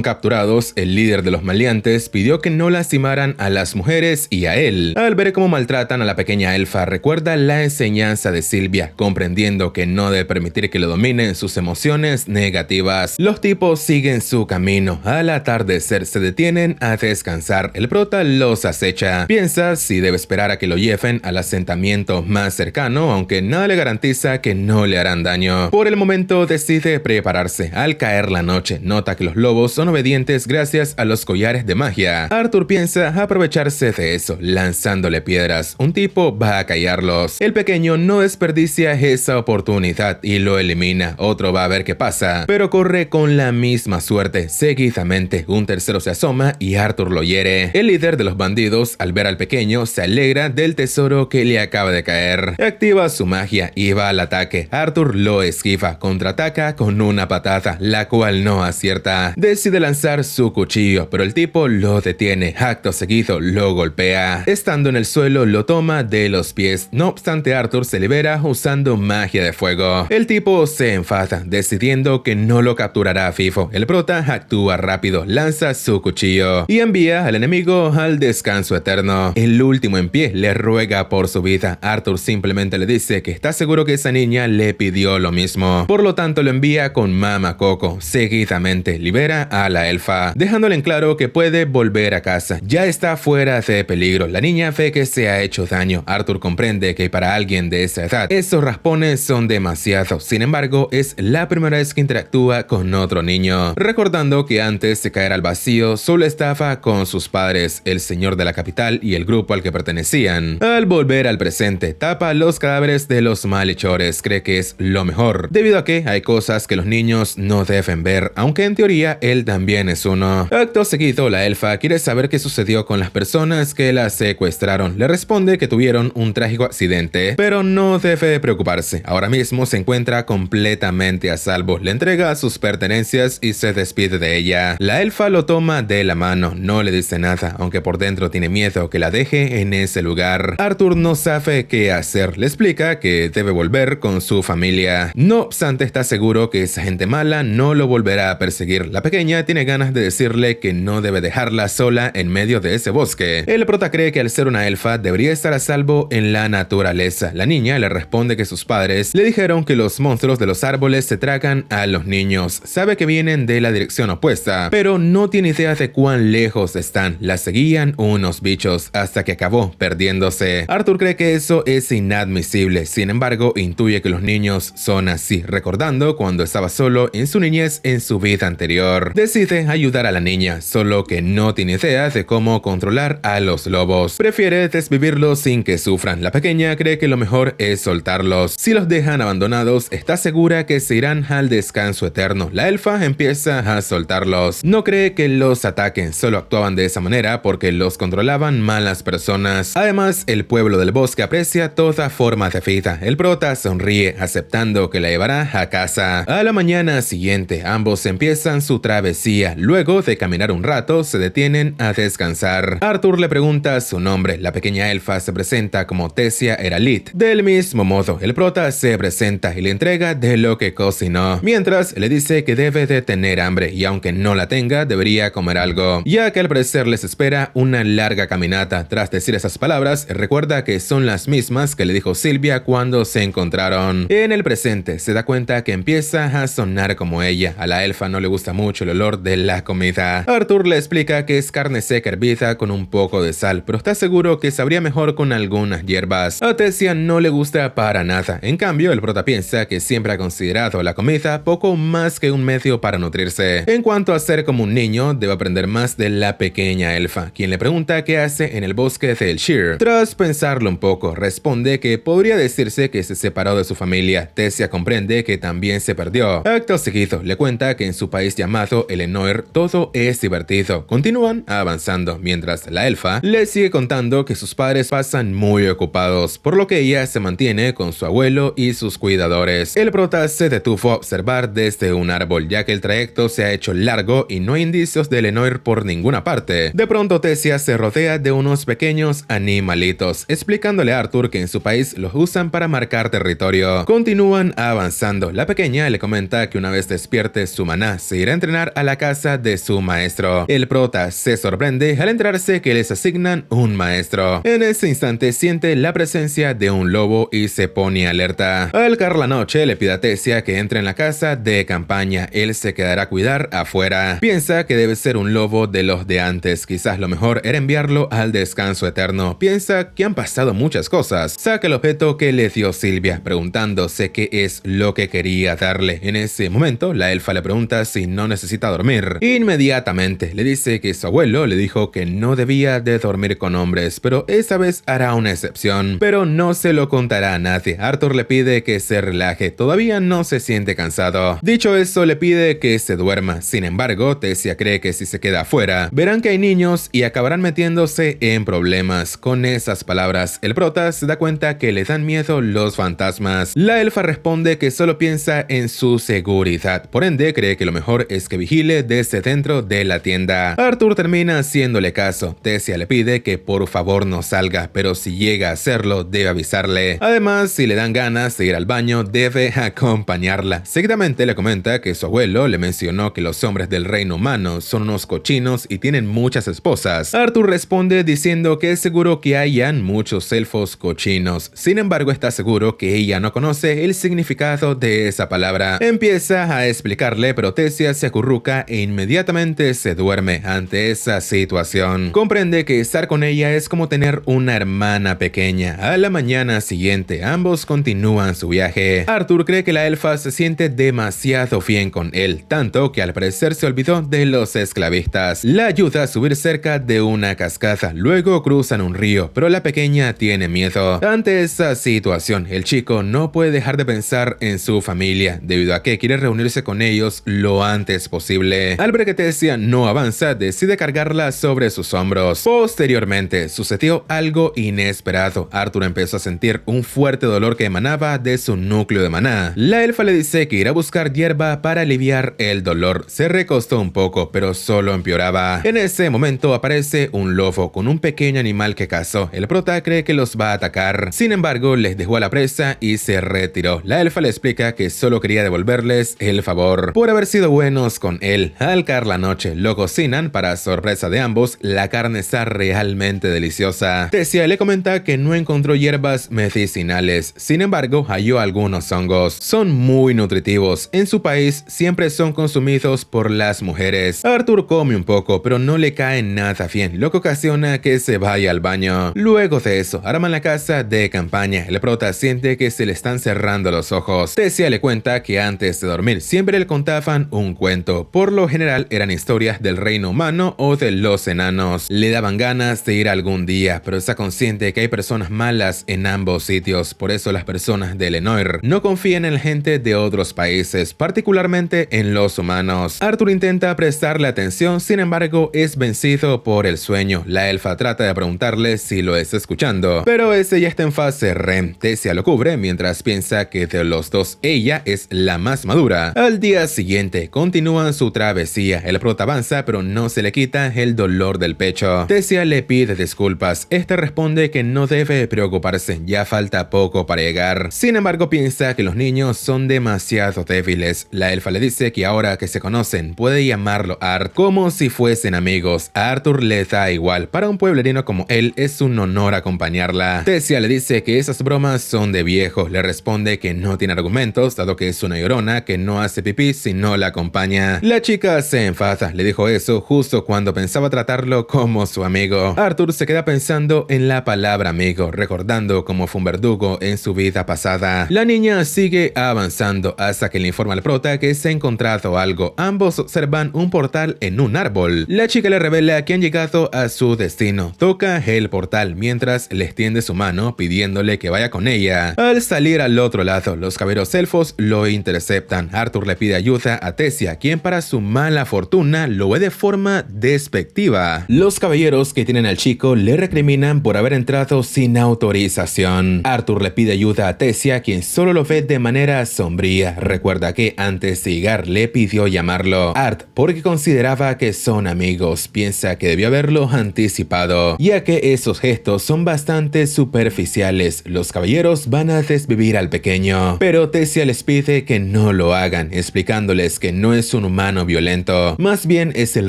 capturados, el líder de los maleantes pidió que no lastimaran a las mujeres y a él. Al ver cómo maltratan a la pequeña elfa, recuerda la enseñanza de Sylvia, comprendiendo que no debe permitir que lo dominen sus emociones negativas. Los tipos siguen su camino. Al atardecer se detienen a descansar. El prota los acecha. Piensa si debe esperar a que lo lleven al asentamiento más cercano, aunque nada le garantiza que no le harán daño. Por el momento decide prepararse. Al caer la noche, nota que los lobos son obedientes gracias a los collares de magia. Arthur piensa aprovecharse de eso, lanzándole piedras. Un tipo va a callarlos. El pequeño no desperdicia esa oportunidad y lo elimina. Otro va a ver qué pasa, pero corre con la misma suerte. Seguidamente, un tercero se asoma y Arthur lo hiere. El líder de los bandidos, al ver al pequeño, se alegra del tesoro que le acaba de caer. Activa su magia y va al ataque. Arthur lo esquiva, contraataca con una patada, la cual no acierta. Decide lanzar su cuchillo, pero el tipo lo detiene. Acto seguido, lo golpea. Estando en el suelo, lo toma de los pies. No obstante, Arthur se libera usando magia de fuego. El tipo se enfada, decidiendo que no lo capturará vivo. El prota actúa rápido, lanza su cuchillo y envía al enemigo al descanso eterno. El último en pie le ruega por su vida. Arthur simplemente le dice que está seguro que esa niña le pidió lo mismo. Por lo tanto, lo envía con Mama Coco. Seguidamente, libera a la elfa, dejándole en claro que puede volver a casa. Ya está fuera de peligro. La niña ve que se ha hecho daño. Arthur comprende que para alguien de esa edad, esos raspones son demasiados. Sin embargo, es la primera vez que interactúa con otro niño, recordando que antes de caer al vacío, solo estaba con sus padres, el señor de la capital y el grupo al que pertenecían. Al volver al presente, tapa los cadáveres de los malhechores. Cree que es lo mejor, debido a que hay cosas que los niños no deben ver, aunque en teoría él también es uno. Acto seguido, la elfa quiere saber qué sucedió con las personas que la secuestraron. Le responde que tuvieron un trágico accidente, pero no debe preocuparse. Ahora mismo se encuentra completamente a salvo. Le entrega sus pertenencias y se despide de ella. La elfa lo toma de la mano, no le dice nada, aunque por dentro tiene miedo que la deje en ese lugar. Arthur no sabe qué hacer. Le explica que debe volver con su familia. No obstante, está seguro que esa gente mala no lo volverá a perseguir. La pequeña tiene ganas de decirle que no debe dejarla sola en medio de ese bosque. El prota cree que al ser una elfa debería estar a salvo en la naturaleza. La niña le responde que sus padres le dijeron que los monstruos de los árboles se tragan a los niños. Sabe que vienen de la dirección opuesta, pero no tiene idea de cuán lejos están. La seguían unos bichos hasta que acabó perdiéndose. Arthur cree que eso es inadmisible. Sin embargo, intuye que los niños son así, recordando cuando estaba solo en su niñez en su vida anterior. Decide ayudar a la niña, solo que no tiene idea de cómo controlar a los lobos. Prefiere desvivirlos sin que sufran. La pequeña cree que lo mejor es soltarlos. Si los dejan abandonados, está segura que se irán al descanso eterno. La elfa empieza a soltarlos. No cree que los ataquen, solo actuaban de esa manera porque los controlaban malas personas. Además, el pueblo del bosque aprecia toda forma de vida. El prota sonríe, aceptando que la llevará a casa. A la mañana siguiente, ambos empiezan su travesía. Luego de caminar un rato, se detienen a descansar. Arthur le pregunta su nombre. La pequeña elfa se presenta como Tessia Eralit. Del mismo modo, el prota se presenta y le entrega de lo que cocinó, mientras le dice que debe de tener hambre y aunque no la tenga, debería comer algo, ya que al parecer les espera una larga caminata. Tras decir esas palabras, recuerda que son las mismas que le dijo Sylvia cuando se encontraron. En el presente, se da cuenta que empieza a sonar como ella. A la elfa no le gusta mucho el olor de la comida. Arthur le explica que es carne seca hervida con un poco de sal, pero está seguro que sabría mejor con algunas hierbas. A Tessia no le gusta para nada. En cambio, el prota piensa que siempre ha considerado la comida poco más que un medio para nutrirse. En cuanto a ser como un niño, debe aprender más de la pequeña elfa, quien le pregunta qué hace en el bosque del Sheer. Tras pensarlo un poco, responde que podría decirse que se separó de su familia. Tessia comprende que también se perdió. Acto seguido, le cuenta que en su país llamado Elenoir todo es divertido. Continúan avanzando, mientras la elfa le sigue contando que sus padres pasan muy ocupados, por lo que ella se mantiene con su abuelo y sus cuidadores. El prota se detuvo a observar desde un árbol, ya que el trayecto se ha hecho largo y no hay indicios de Elenoir por ninguna parte. De pronto Tessia se rodea de unos pequeños animalitos, explicándole a Arthur que en su país los usan para marcar territorio territorio. Continúan avanzando. La pequeña le comenta que una vez despierte su maná, se irá a entrenar a la casa de su maestro. El prota se sorprende al enterarse que les asignan un maestro. En ese instante siente la presencia de un lobo y se pone alerta. Al caer la noche le pide a Tessia que entre en la casa de campaña. Él se quedará a cuidar afuera. Piensa que debe ser un lobo de los de antes. Quizás lo mejor era enviarlo al descanso eterno. Piensa que han pasado muchas cosas. Saca el objeto que le dio Sylvia, preguntándose qué es lo que quería darle. En ese momento, la elfa le pregunta si no necesita dormir. Inmediatamente le dice que su abuelo le dijo que no debía de dormir con hombres, pero esta vez hará una excepción. Pero no se lo contará a nadie. Arthur le pide que se relaje. Todavía no se siente cansado. Dicho eso, le pide que se duerma. Sin embargo, Tessia cree que si se queda afuera, verán que hay niños y acabarán metiéndose en problemas. Con esas palabras, el prota se da cuenta que le dan miedo los fantasmas. La elfa responde que solo piensa en su seguridad. Por ende, cree que lo mejor es que vigile desde dentro de la tienda. Arthur termina haciéndole caso. Tessia le pide que por favor no salga, pero si llega a hacerlo, debe avisarle. Además, si le dan ganas de ir al baño, debe acompañarla. Seguidamente le comenta que su abuelo le mencionó que los hombres del reino humano son unos cochinos y tienen muchas esposas. Arthur responde diciendo que es seguro que hayan muchos elfos cochinos. Sin embargo, está seguro que ella no conoce el significado de esa palabra. Empieza a explicarle, pero Tessia se acurruca e inmediatamente se duerme ante esa situación. Comprende que estar con ella es como tener una hermana pequeña. A la mañana siguiente, ambos continúan su viaje. Arthur cree que la elfa se siente demasiado bien con él, tanto que al parecer se olvidó de los esclavistas. La ayuda a subir cerca de una cascada, luego cruzan un río, pero la pequeña tiene miedo. Ante esa situación, el chico no puede dejar de pensar en su familia, debido a que quiere reunirse con ellos lo antes posible. Al ver que Tessia no avanza, decide cargarla sobre sus hombros. Posteriormente, sucedió algo inesperado. Arthur empezó a sentir un fuerte dolor que emanaba de su núcleo de maná. La elfa le dice que irá a buscar hierba para aliviar el dolor. Se recostó un poco, pero solo empeoraba. En ese momento aparece un lobo con un pequeño animal que cazó. El prota cree que los va a atacar. Sin embargo, les dejó a la presa y se retiró. La elfa le explica que solo quería devolverles el favor por haber sido buenos con él. Al caer la noche, lo cocinan. Para sorpresa de ambos, la carne está realmente deliciosa. Tessia le comenta que no encontró hierbas medicinales. Sin embargo, halló algunos hongos. Son muy nutritivos. En su país siempre son consumidos por las mujeres. Arthur come un poco, pero no le cae nada bien, lo que ocasiona que se vaya al baño. Luego de eso, arman la casa de campaña. El prota siente que se le están cerrando los ojos. Tessia le cuenta que antes de dormir siempre le contaban un cuento. Por lo general eran historias del reino humano o de los enanos. Le daban ganas de ir algún día, pero está consciente que hay personas malas en ambos sitios. Por eso las personas de Lenoir no confían en la gente de otros países, particularmente en los humanos. Arthur intenta prestarle atención, sin embargo es vencido por el sueño. La elfa trata de preguntarle si lo está escuchando, pero ese ya está en fase REM. Tessia lo cubre mientras piensa que de los dos ella es la más madura. Al día siguiente continúan su travesía. El prota avanza, pero no se le quita el dolor del pecho. Tessia le pide disculpas. Este responde que no debe preocuparse, ya falta poco para llegar. Sin embargo, piensa que los niños son demasiado débiles. La elfa le dice que ahora que se conocen puede llamarlo Art, como si fuesen amigos. A Arthur le da igual. Para un pueblerino como él es un honor acompañarla. Tessia le dice que esas bromas son de viejo. Le responde que no tiene argumentos, dado que es una llorona que no hace pipí si no la acompaña. La chica se enfada. Le dijo eso justo cuando pensaba tratarlo como su amigo. Arthur se queda pensando en la palabra amigo, recordando cómo fue un verdugo en su vida pasada. La niña sigue avanzando hasta que le informa al prota que se ha encontrado algo. Ambos observan un portal en un árbol. La chica le revela que han llegado a su destino. Toca el portal mientras le extiende su mano pidiéndole que vaya con ella. Al salir al otro lado, los caballeros elfos lo interceptan. Arthur le pide ayuda a Tessia, quien para su mala fortuna lo ve de forma despectiva. Los caballeros que tienen al chico le recriminan por haber entrado sin autorización. Arthur le pide ayuda a Tessia, quien solo lo ve de manera sombría. Recuerda que antes de llegar le pidió llamarlo Art porque consideraba que son amigos. Piensa que debió haberlo anticipado, ya que esos gestos son bastante superficiales. Los caballeros van a a desvivir al pequeño, pero Tecia les pide que no lo hagan, explicándoles que no es un humano violento, más bien es el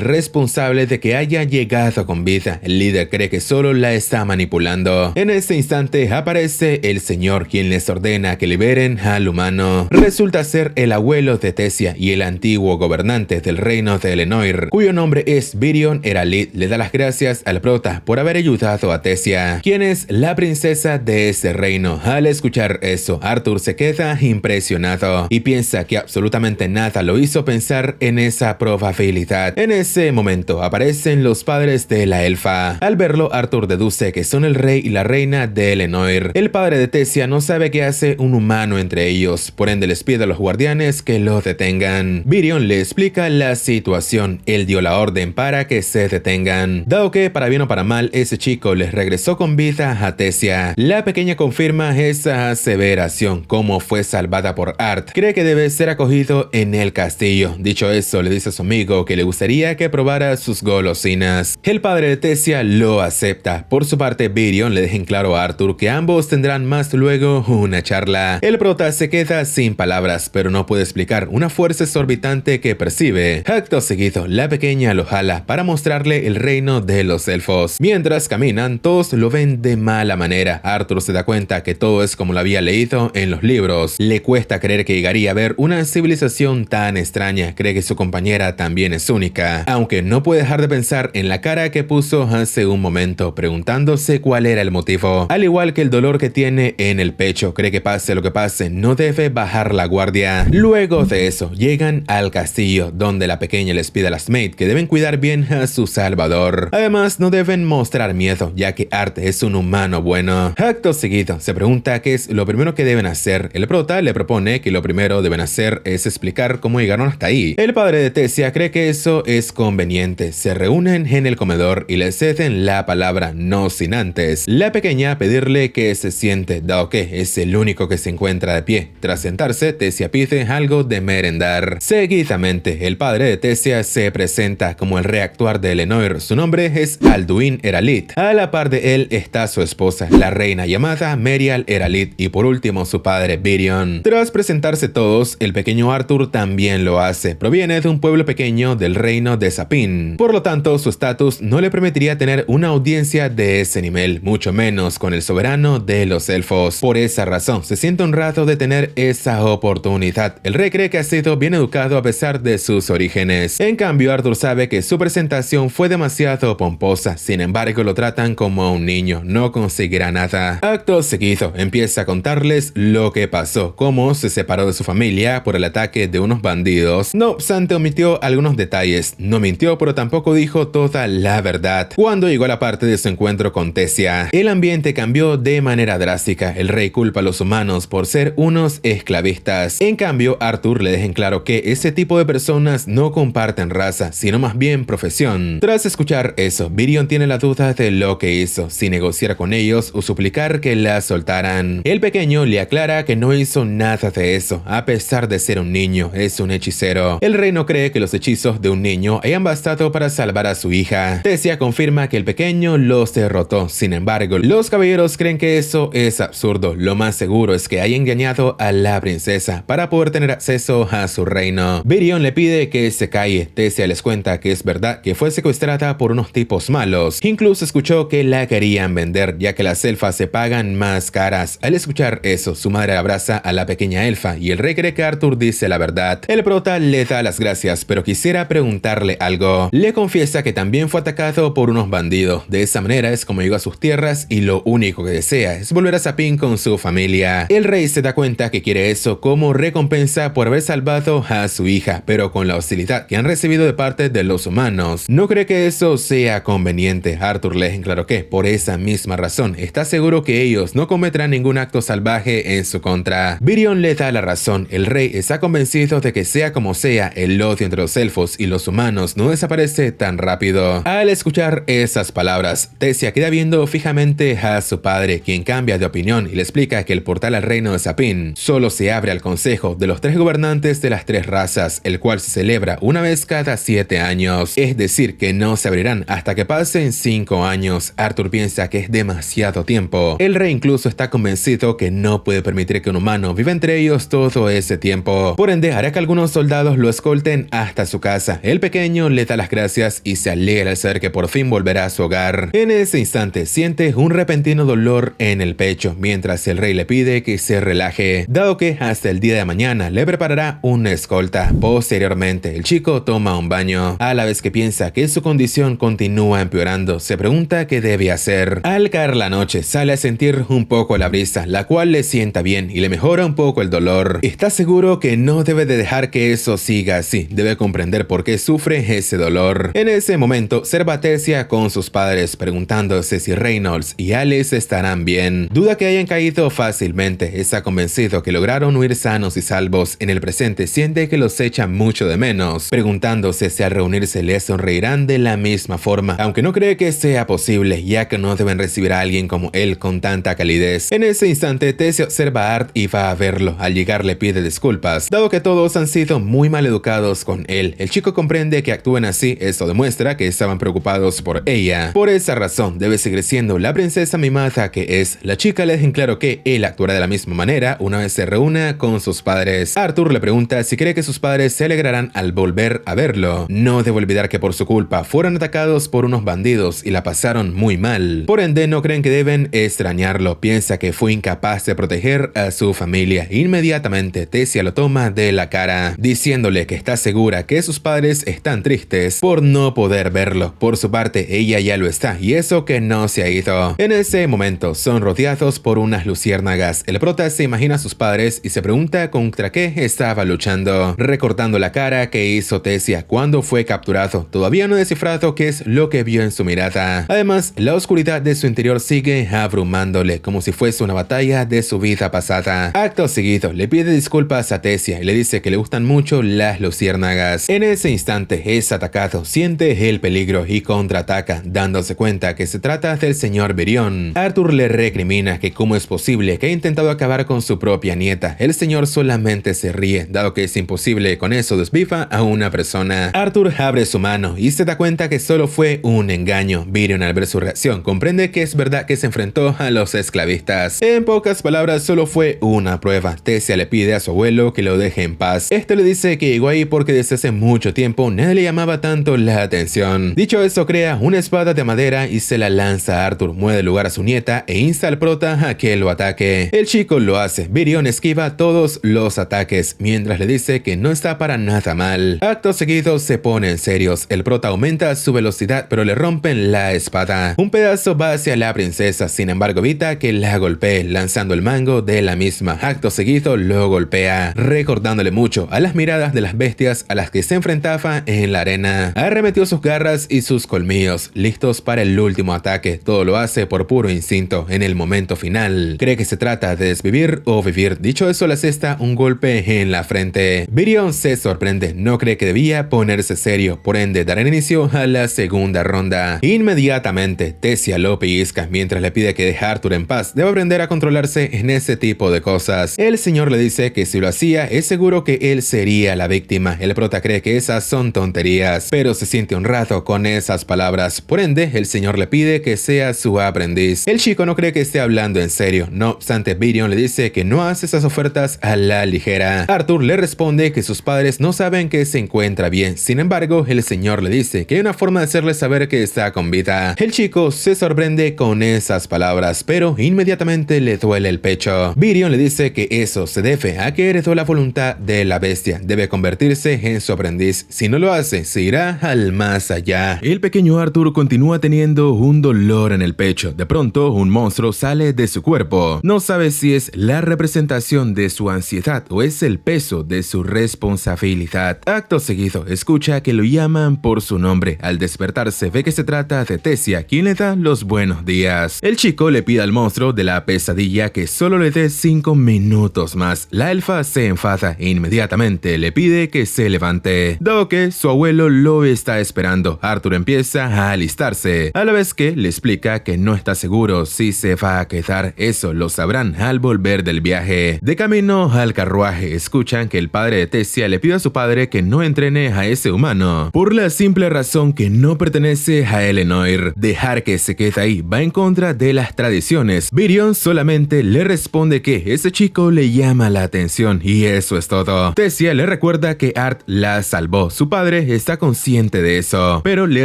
responsable de que haya llegado con vida. El líder cree que solo la está manipulando. En ese instante aparece el señor, quien les ordena que liberen al humano. Resulta ser el abuelo de Tecia y el antiguo gobernante del reino de Elenoir, cuyo nombre es Virion Eralit. Le da las gracias al prota por haber ayudado a Tecia, quien es la princesa de ese reino. Al escuchar eso, Arthur se queda impresionado y piensa que absolutamente nada lo hizo pensar en esa probabilidad. En ese momento aparecen los padres de la elfa. Al verlo, Arthur deduce que son el rey y la reina de Elenoir. El padre de Tecia no sabe qué hace un humano entre ellos, por ende les pide a los guardianes que lo detengan. Virion le explica la situación. Él dio la orden para que se detengan, dado que para bien o para mal ese chico les regresó con vida a Tecia. La pequeña confirma esa aseveración, como fue salvada por Art. Cree que debe ser acogido en el castillo. Dicho eso, le dice a su amigo que le gustaría que probara sus golosinas. El padre de Tecia lo acepta. Por su parte, Virion le deja en claro a Arthur que ambos tendrán más luego una charla. El prota se queda sin palabras, pero no puede explicar una fuerza exorbitante que percibe. Acto seguido, la pequeña lo jala para mostrarle el reino de los elfos. Mientras caminan, todos lo ven de mala manera. Arthur se da cuenta que todo es como lo había leído en los libros. Le cuesta creer que llegaría a ver una civilización tan extraña. Cree que su compañera también es única, aunque no puede dejar de pensar en la cara que puso hace un momento, preguntándose cuál era el motivo. Al igual que el dolor que tiene en el pecho, cree que pase lo que pase, no debe bajar la guardia. Luego de eso, llegan al castillo, donde la pequeña les pide a las maid que deben cuidar bien a su salvador. Además, no deben mostrar miedo, ya que Art es un humano bueno. Acto seguido, se pregunta qué es lo primero que deben hacer. El prota le propone que lo primero deben hacer es explicar cómo llegaron hasta ahí. El padre de Tecia cree que eso es conveniente. Se reúnen en el comedor y le ceden la palabra, no sin antes la pequeña pedirle que se siente, dado que es el único que se encuentra de pie. Tras sentarse, Tecia pide algo de merendar. Seguidamente, el padre de Tecia se presenta como el rey actual de Elenoir. Su nombre es Alduin Eralit. A la par de él está su esposa, la reina llamada Merial Eralit, y por último su padre Virion. Tras presentarse todos, el pequeño Arthur también lo hace. Proviene de un pueblo pequeño del reino de Sapin. Por lo tanto, su estatus no le permitiría tener una audiencia de ese nivel, mucho menos con el soberano de los elfos. Por esa razón, se siente honrado de tener esa oportunidad. El rey cree que ha sido bien educado a pesar de sus orígenes. En cambio, Arthur sabe que su presentación fue demasiado pomposa. Sin embargo, lo tratan como a un niño. No conseguirá nada. Acto seguido, empieza a contarles lo que pasó, cómo se separó de su familia por el ataque de unos bandidos. No obstante, omitió algunos detalles. No mintió, pero tampoco dijo toda la verdad. Cuando llegó a la parte de su encuentro con Tecia, el ambiente cambió de manera drástica. El rey culpa a los humanos por ser unos esclavistas. En cambio, Arthur le deja en claro que ese tipo de personas no comparten raza, sino más bien profesión. Tras escuchar eso, Virion tiene la duda de lo que hizo, si negociar con ellos o suplicar que la soltaran. El pequeño le aclara que no hizo nada de eso, a pesar de ser un niño, es un hechicero. El rey no cree que los hechizos de un niño hayan bastado para salvar a su hija. Tecia confirma que el pequeño los derrotó. Sin embargo, los caballeros creen que eso es absurdo. Lo más seguro es que haya engañado a la princesa para poder tener acceso a su reino. Virion le pide que se calle. Tecia les cuenta que es verdad que fue secuestrada por unos tipos malos. Incluso escuchó que la querían vender, ya que las elfas se pagan más caras. Al escuchar eso, su madre abraza a la pequeña elfa y el rey cree que Arthur dice la verdad. El prota le da las gracias, pero quisiera preguntarle algo. Le confiesa que también fue atacado por unos bandidos. De esa manera es como llegó a sus tierras y lo único que desea es volver a Sapin con su familia. El rey se da cuenta que quiere eso como recompensa por haber salvado a su hija, pero con la hostilidad que han recibido de parte de los humanos, no cree que eso sea conveniente. Arthur le deja en claro que, por esa misma razón, está seguro que ellos no cometerán ningún acto salvaje en su contra. Virion le da la razón. El rey está convencido de que sea como sea, el odio entre los elfos y los humanos no desaparece tan rápido. Al escuchar esas palabras, Tecia queda viendo fijamente a su padre, quien cambia de opinión y le explica que el portal al reino de Sapin solo se abre al consejo de los 3 gobernantes de las 3 razas, el cual se celebra una vez cada 7 años. Es decir, que no se abrirán hasta que pasen 5 años. Arthur piensa que es demasiado tiempo. El rey incluso está convencido ejército que no puede permitir que un humano viva entre ellos todo ese tiempo. Por ende, hará que algunos soldados lo escolten hasta su casa. El pequeño le da las gracias y se alegra al saber que por fin volverá a su hogar. En ese instante siente un repentino dolor en el pecho, mientras el rey le pide que se relaje, dado que hasta el día de mañana le preparará una escolta. Posteriormente, el chico toma un baño. A la vez que piensa que su condición continúa empeorando, se pregunta qué debe hacer. Al caer la noche, sale a sentir un poco la brisa, la cual le sienta bien y le mejora un poco el dolor. Está seguro que no debe de dejar que eso siga así, debe comprender por qué sufre ese dolor. En ese momento, observa a Tessia con sus padres, preguntándose si Reynolds y Alice estarán bien. Duda que hayan caído fácilmente, está convencido que lograron huir sanos y salvos. En el presente siente que los echa mucho de menos, preguntándose si al reunirse les sonreirán de la misma forma, aunque no cree que sea posible, ya que no deben recibir a alguien como él con tanta calidez. En ese instante, Tessia observa a Art y va a verlo. Al llegar le pide disculpas, dado que todos han sido muy mal educados con él. El chico comprende que actúen así, esto demuestra que estaban preocupados por ella. Por esa razón, debe seguir siendo la princesa mimada que es. La chica le deja en claro que él actuará de la misma manera una vez se reúna con sus padres. Arthur le pregunta si cree que sus padres se alegrarán al volver a verlo. No debe olvidar que por su culpa fueron atacados por unos bandidos y la pasaron muy mal. Por ende, no creen que deben extrañarlo. Piensa que fue incapaz de proteger a su familia. Inmediatamente, Tessia lo toma de la cara, diciéndole que está segura que sus padres están tristes por no poder verlo. Por su parte, ella ya lo está, y eso que no se ha ido. En ese momento, son rodeados por unas luciérnagas. El prota se imagina a sus padres y se pregunta contra qué estaba luchando, recortando la cara que hizo Tessia cuando fue capturado. Todavía no ha descifrado qué es lo que vio en su mirada. Además, la oscuridad de su interior sigue abrumándole, como si fuese una batalla de su vida pasada. Acto seguido, le pide disculpas a Tessia y le dice que le gustan mucho las luciérnagas. En ese instante, es atacado, siente el peligro y contraataca, dándose cuenta que se trata del señor Virion. Arthur le recrimina que cómo es posible que ha intentado acabar con su propia nieta. El señor solamente se ríe, dado que es imposible con eso desviva a una persona. Arthur abre su mano y se da cuenta que solo fue un engaño. Virion, al ver su reacción, comprende que es verdad que se enfrentó a los esclavistas. En pocas palabras, solo fue una prueba. Tessia le pide a su abuelo que lo deje en paz. Este le dice que llegó ahí porque desde hace mucho tiempo nadie le llamaba tanto la atención. Dicho eso, crea una espada de madera y se la lanza a Arthur. Mueve lugar a su nieta e insta al prota a que lo ataque. El chico lo hace. Virion esquiva todos los ataques, mientras le dice que no está para nada mal. Acto seguido, se ponen serios. El prota aumenta su velocidad, pero le rompen la espada. Un pedazo va hacia la princesa, sin embargo evita que la golpee, lanzando el mango de la misma. Acto seguido, lo golpea, recordándole mucho a las miradas de las bestias a las que se enfrentaba en la arena. Arremetió sus garras y sus colmillos, listos para el último ataque. Todo lo hace por puro instinto. En el momento final, cree que se trata de desvivir o vivir. Dicho eso, le asesta un golpe en la frente. Virion se sorprende, no cree que debía ponerse serio, por ende dará inicio a la segunda ronda. Inmediatamente, Tessia lo pellizca mientras le pide que deje a Arthur en paz. Debe aprender a controlarse en ese tipo de cosas. El señor le dice que si lo hacía, es seguro que él sería la víctima. El prota cree que esas son tonterías, pero se siente honrado con esas palabras. Por ende, el señor le pide que sea su aprendiz. El chico no cree que esté hablando en serio. No obstante, Virion le dice que no hace esas ofertas a la ligera. Arthur le responde que sus padres no saben que se encuentra bien. Sin embargo, el señor le dice que hay una forma de hacerle saber que está con vida. El chico se sorprende con esas palabras, pero inmediatamente le duele el pecho. Virion le dice que eso se debe a que heredó la voluntad de la bestia. Debe convertirse en su aprendiz. Si no lo hace, se irá al más allá. El pequeño Arthur continúa teniendo un dolor en el pecho. De pronto, un monstruo sale de su cuerpo. No sabe si es la representación de su ansiedad o es el peso de su responsabilidad. Acto seguido, escucha que lo llaman por su nombre. Al despertarse, ve que se trata de Tessia, quien le da los buenos días. El chico le pide al monstruo de la pesadilla que solo le dé 5 minutos más. La elfa se enfada e inmediatamente le pide que se levante, dado que su abuelo lo está esperando. Arthur empieza a alistarse, a la vez que le explica que no está seguro si se va a quedar. Eso lo sabrán al volver del viaje. De camino al carruaje, escuchan que el padre de Tessia le pide a su padre que no entrene a ese humano, por la simple razón que no pertenece a Elenoir. Dejar que se quede ahí va en contra de las tradiciones. Virion solamente solamente le responde que ese chico le llama la atención y eso es todo. Tessia le recuerda que Art la salvó. Su padre está consciente de eso, pero le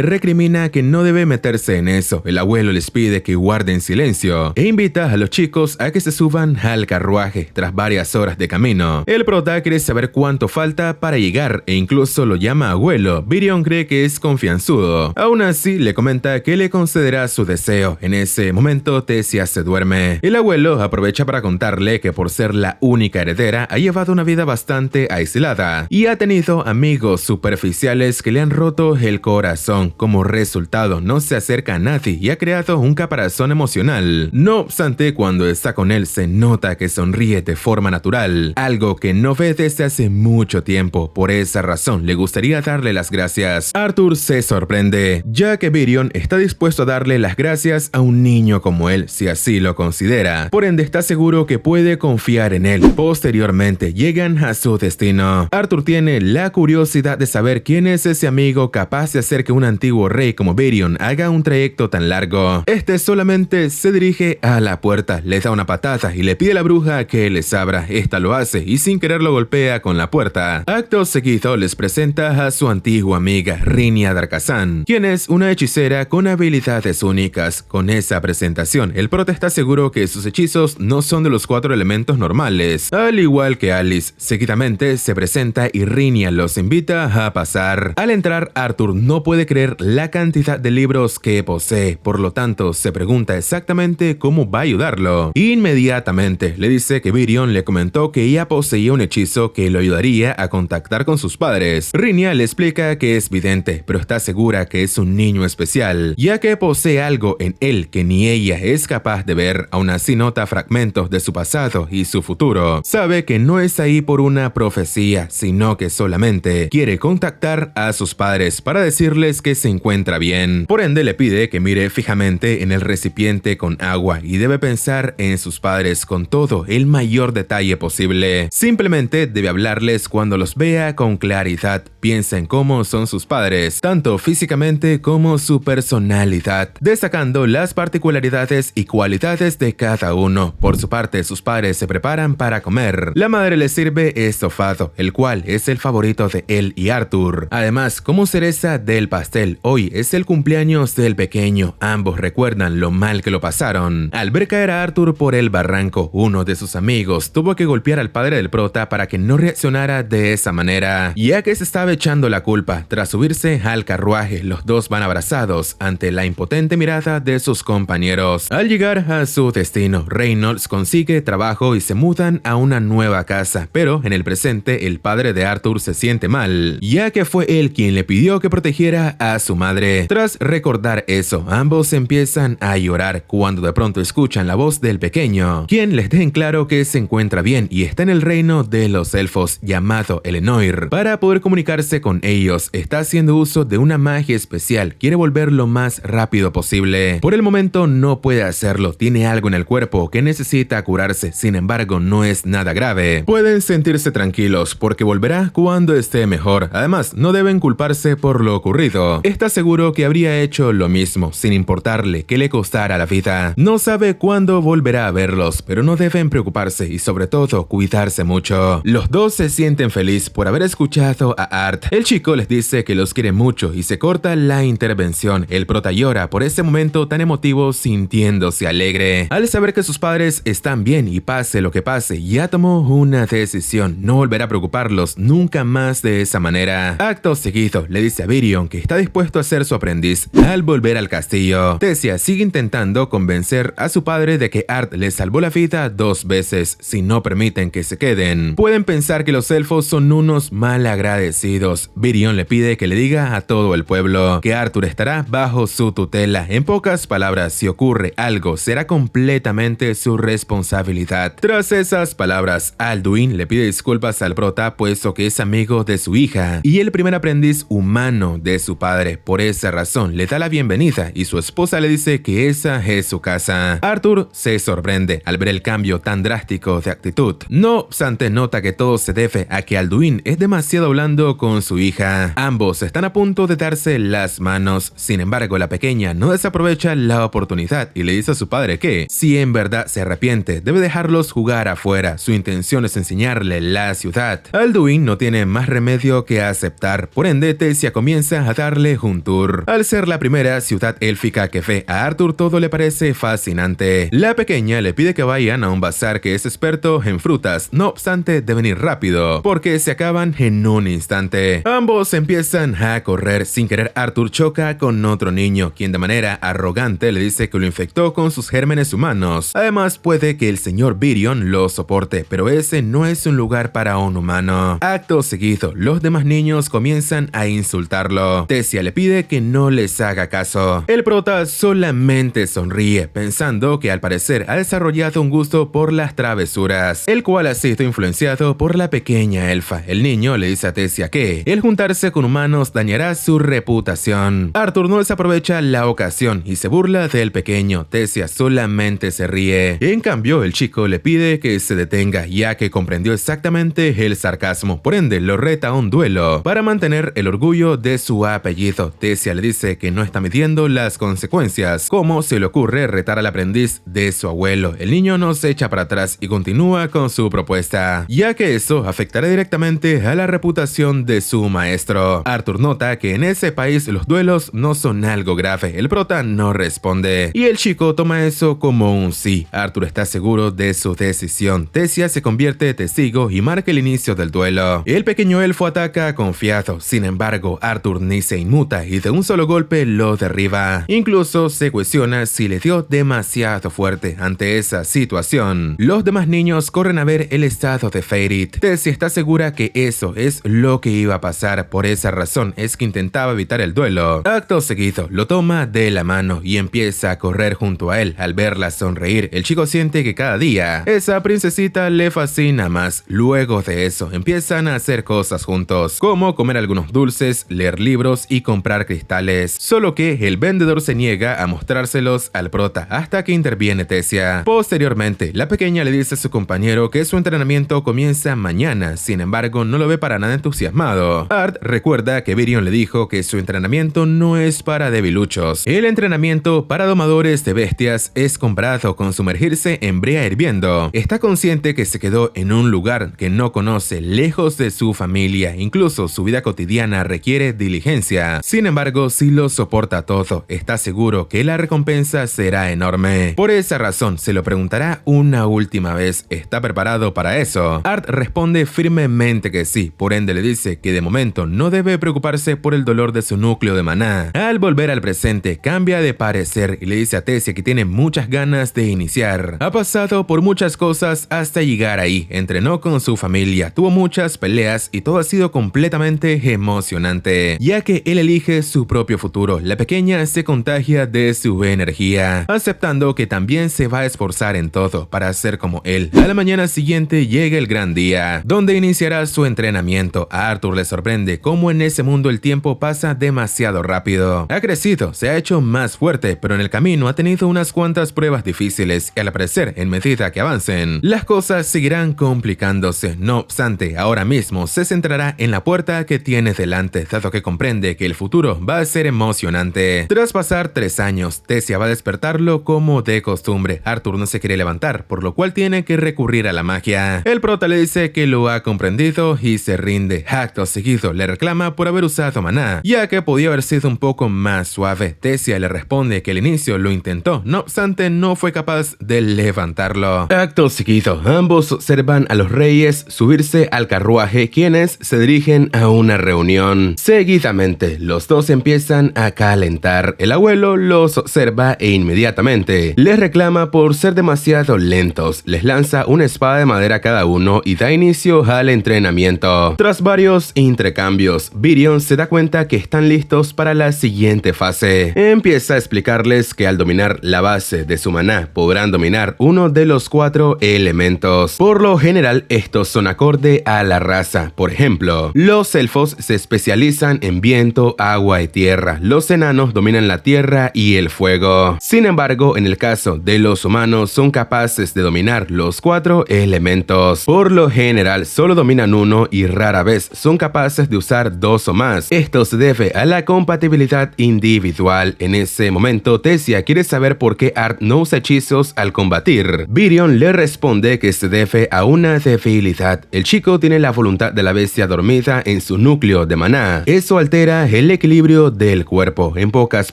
recrimina que no debe meterse en eso. El abuelo les pide que guarden silencio e invita a los chicos a que se suban al carruaje tras varias horas de camino. El prota quiere saber cuánto falta para llegar e incluso lo llama abuelo. Virion cree que es confianzudo. Aún así le comenta que le concederá su deseo. En ese momento Tessia se duerme. El abuelo aprovecha para contarle que por ser la única heredera ha llevado una vida bastante aislada y ha tenido amigos superficiales que le han roto el corazón. Como resultado no se acerca a nadie y ha creado un caparazón emocional. No obstante, cuando está con él se nota que sonríe de forma natural, algo que no ve desde hace mucho tiempo. Por esa razón le gustaría darle las gracias. Arthur se sorprende, ya que Virion está dispuesto a darle las gracias a un niño como él, si así lo considera. Por ende está seguro que puede confiar en él. Posteriormente llegan a su destino. Arthur tiene la curiosidad de saber quién es ese amigo capaz de hacer que un antiguo rey como Virion haga un trayecto tan largo. Este solamente se dirige a la puerta, le da una patada y le pide a la bruja que les abra. Esta lo hace y sin querer lo golpea con la puerta. Acto seguido les presenta a su antigua amiga Rhynia Darkazan, quien es una hechicera con habilidades únicas. Con esa presentación, el prota está seguro que sus hechizos no son de los 4 elementos normales. Al igual que Alice, seguidamente se presenta y Rhynia los invita a pasar. Al entrar, Arthur no puede creer la cantidad de libros que posee, por lo tanto se pregunta exactamente cómo va a ayudarlo. Inmediatamente le dice que Virion le comentó que ella poseía un hechizo que lo ayudaría a contactar con sus padres. Rhynia le explica que es vidente, pero está segura que es un niño especial, ya que posee algo en él que ni ella es capaz de ver. Aún así nota fragmentos de su pasado y su futuro. Sabe que no es ahí por una profecía, sino que solamente quiere contactar a sus padres para decirles que se encuentra bien. Por ende le pide que mire fijamente en el recipiente con agua y debe pensar en sus padres con todo el mayor detalle posible. Simplemente debe hablarles cuando los vea con claridad. Piensa en cómo son sus padres, tanto físicamente como su personalidad, destacando las particularidades y cualidades de cada uno. Por su parte, sus padres se preparan para comer. La madre les sirve estofado, el cual es el favorito de él y Arthur. Además, como cereza del pastel, hoy es el cumpleaños del pequeño. Ambos recuerdan lo mal que lo pasaron. Al ver caer a Arthur por el barranco, uno de sus amigos tuvo que golpear al padre del prota para que no reaccionara de esa manera, ya que se estaba echando la culpa. Tras subirse al carruaje, los dos van abrazados ante la impotente mirada de sus compañeros. Al llegar a su destino, Reynolds consigue trabajo y se mudan a una nueva casa, pero en el presente el padre de Arthur se siente mal, ya que fue él quien le pidió que protegiera a su madre. Tras recordar eso, ambos empiezan a llorar cuando de pronto escuchan la voz del pequeño, quien les deja en claro que se encuentra bien y está en el reino de los elfos llamado Elenoir. Para poder comunicarse con ellos, está haciendo uso de una magia especial. Quiere volver lo más rápido posible. Por el momento no puede hacerlo, tiene algo en el cuerpo que necesita curarse, sin embargo no es nada grave. Pueden sentirse tranquilos porque volverá cuando esté mejor. Además, no deben culparse por lo ocurrido. Está seguro que habría hecho lo mismo, sin importarle que le costara la vida. No sabe cuándo volverá a verlos, pero no deben preocuparse y sobre todo cuidarse mucho. Los dos se sienten felices por haber escuchado a Art. El chico les dice que los quiere mucho y se corta la intervención. El prota llora por ese momento tan emotivo, sintiéndose alegre al saber que sus padres están bien y pase lo que pase, ya tomó una decisión: no volverá a preocuparlos nunca más de esa manera. Acto seguido le dice a Virion que está dispuesto a ser su aprendiz al volver al castillo. Tessia sigue intentando convencer a su padre de que Art le salvó la vida 2 veces. Si no permiten que se queden, pueden pensar que los elfos son unos malagradecidos. Virion le pide que le diga a todo el pueblo que Arthur estará bajo su tutela. En pocas palabras, si ocurre algo, será completamente su responsabilidad. Tras esas palabras, Alduin le pide disculpas al prota, puesto que es amigo de su hija y el primer aprendiz humano de su padre. Por esa razón, le da la bienvenida y su esposa le dice que esa es su casa. Arthur se sorprende al ver el cambio tan drástico de actitud. No obstante, nota que todo se debe a que Alduin es demasiado blando con su hija. Ambos están a punto de darse las manos. Sin embargo, la pequeña no desaprovecha la oportunidad y le dice a su padre que siempre en verdad se arrepiente, debe dejarlos jugar afuera. Su intención es enseñarle la ciudad. Alduin no tiene más remedio que aceptar, por ende Tessia comienza a darle un tour. Al ser la primera ciudad élfica que ve a Arthur, todo le parece fascinante. La pequeña le pide que vayan a un bazar que es experto en frutas, no obstante deben ir rápido, porque se acaban en un instante. Ambos empiezan a correr. Sin querer, Arthur choca con otro niño, quien de manera arrogante le dice que lo infectó con sus gérmenes humanos. Además, puede que el señor Virion lo soporte, pero ese no es un lugar para un humano. Acto seguido, los demás niños comienzan a insultarlo. Tessia le pide que no les haga caso. El prota solamente sonríe, pensando que al parecer ha desarrollado un gusto por las travesuras, el cual ha sido influenciado por la pequeña elfa. El niño le dice a Tessia que el juntarse con humanos dañará su reputación. Arthur no desaprovecha la ocasión y se burla del pequeño. Tessia solamente se ríe. En cambio, el chico le pide que se detenga, ya que comprendió exactamente el sarcasmo. Por ende, lo reta a un duelo para mantener el orgullo de su apellido. Tessia le dice que no está midiendo las consecuencias. ¿Cómo se le ocurre retar al aprendiz de su abuelo? El niño no se echa para atrás y continúa con su propuesta, ya que eso afectará directamente a la reputación de su maestro. Arthur nota que en ese país los duelos no son algo grave. El prota no responde y el chico toma eso como un sí. Arthur está seguro de su decisión. Tessia se convierte en testigo y marca el inicio del duelo. El pequeño elfo ataca confiado. Sin embargo, Arthur ni se inmuta y de un solo golpe lo derriba. Incluso se cuestiona si le dio demasiado fuerte. Ante esa situación, los demás niños corren a ver el estado de Feirit. Tessia está segura que eso es lo que iba a pasar. Por esa razón es que intentaba evitar el duelo. Acto seguido, lo toma de la mano y empieza a correr junto a él. Al verla sonreír, el chico siente que cada día esa princesita le fascina más. Luego de eso, empiezan a hacer cosas juntos, como comer algunos dulces, leer libros y comprar cristales. Solo que el vendedor se niega a mostrárselos al prota hasta que interviene Tessia. Posteriormente, la pequeña le dice a su compañero que su entrenamiento comienza mañana. Sin embargo, no lo ve para nada entusiasmado. Art recuerda que Virion le dijo que su entrenamiento no es para debiluchos. El entrenamiento para domadores de bestias es comparado con sumergirse en brea hirviendo. Está consciente que se quedó en un lugar que no conoce, lejos de su familia. Incluso su vida cotidiana requiere diligencia. Sin embargo, si lo soporta todo, está seguro que la recompensa será enorme. Por esa razón, se lo preguntará una última vez. ¿Está preparado para eso? Art responde firmemente que sí. Por ende, le dice que de momento no debe preocuparse por el dolor de su núcleo de maná. Al volver al presente, cambia de parecer y le dice a Tessia que tiene muchas ganas de iniciar. Ha pasado por muchas cosas hasta llegar ahí. Entrenó con su familia, tuvo muchas peleas y todo ha sido completamente emocionante, ya que él elige su propio futuro. La pequeña se contagia de su energía, aceptando que también se va a esforzar en todo para ser como él. A la mañana siguiente llega el gran día, donde iniciará su entrenamiento. A Arthur le sorprende cómo en ese mundo el tiempo pasa demasiado rápido. Ha crecido, se ha hecho más fuerte, pero en el camino ha tenido unas cuantas pruebas difíciles y al parecer, en medida que avancen, las cosas seguirán complicándose. No obstante, ahora mismo se centrará en la puerta que tiene delante, dado que comprende que el futuro va a ser emocionante. Tras pasar 3 años, Tessia va a despertarlo como de costumbre. Arthur no se quiere levantar, por lo cual tiene que recurrir a la magia. El prota le dice que lo ha comprendido y se rinde. Acto seguido, le reclama por haber usado maná, ya que podía haber sido un poco más suave. Tessia le responde que al inicio lo intentó, no obstante no fue capaz de levantarlo. Acto seguido, ambos observan a los reyes subirse al carruaje, quienes se dirigen a una reunión. Seguidamente, los dos empiezan a calentar. El abuelo los observa e inmediatamente les reclama por ser demasiado lentos. Les lanza una espada de madera a cada uno y da inicio al entrenamiento. Tras varios intercambios, Virion se da cuenta que están listos para la siguiente fase. Empieza a explicarles que al dominar la base de su maná podrán dominar uno de los 4 elementos. Por lo general, estos son acorde a la raza. Por ejemplo, los elfos se especializan en viento, agua y tierra. Los enanos dominan la tierra y el fuego. Sin embargo, en el caso de los humanos, son capaces de dominar los 4 elementos. Por lo general, solo dominan uno y rara vez son capaces de usar 2 o más. Esto se debe a la compatibilidad individual. En ese momento, Tessia quiere saber por qué Art no usa hechizos hechizos al combatir. Virion le responde que se debe a una debilidad. El chico tiene la voluntad de la bestia dormida en su núcleo de maná. Eso altera el equilibrio del cuerpo. En pocas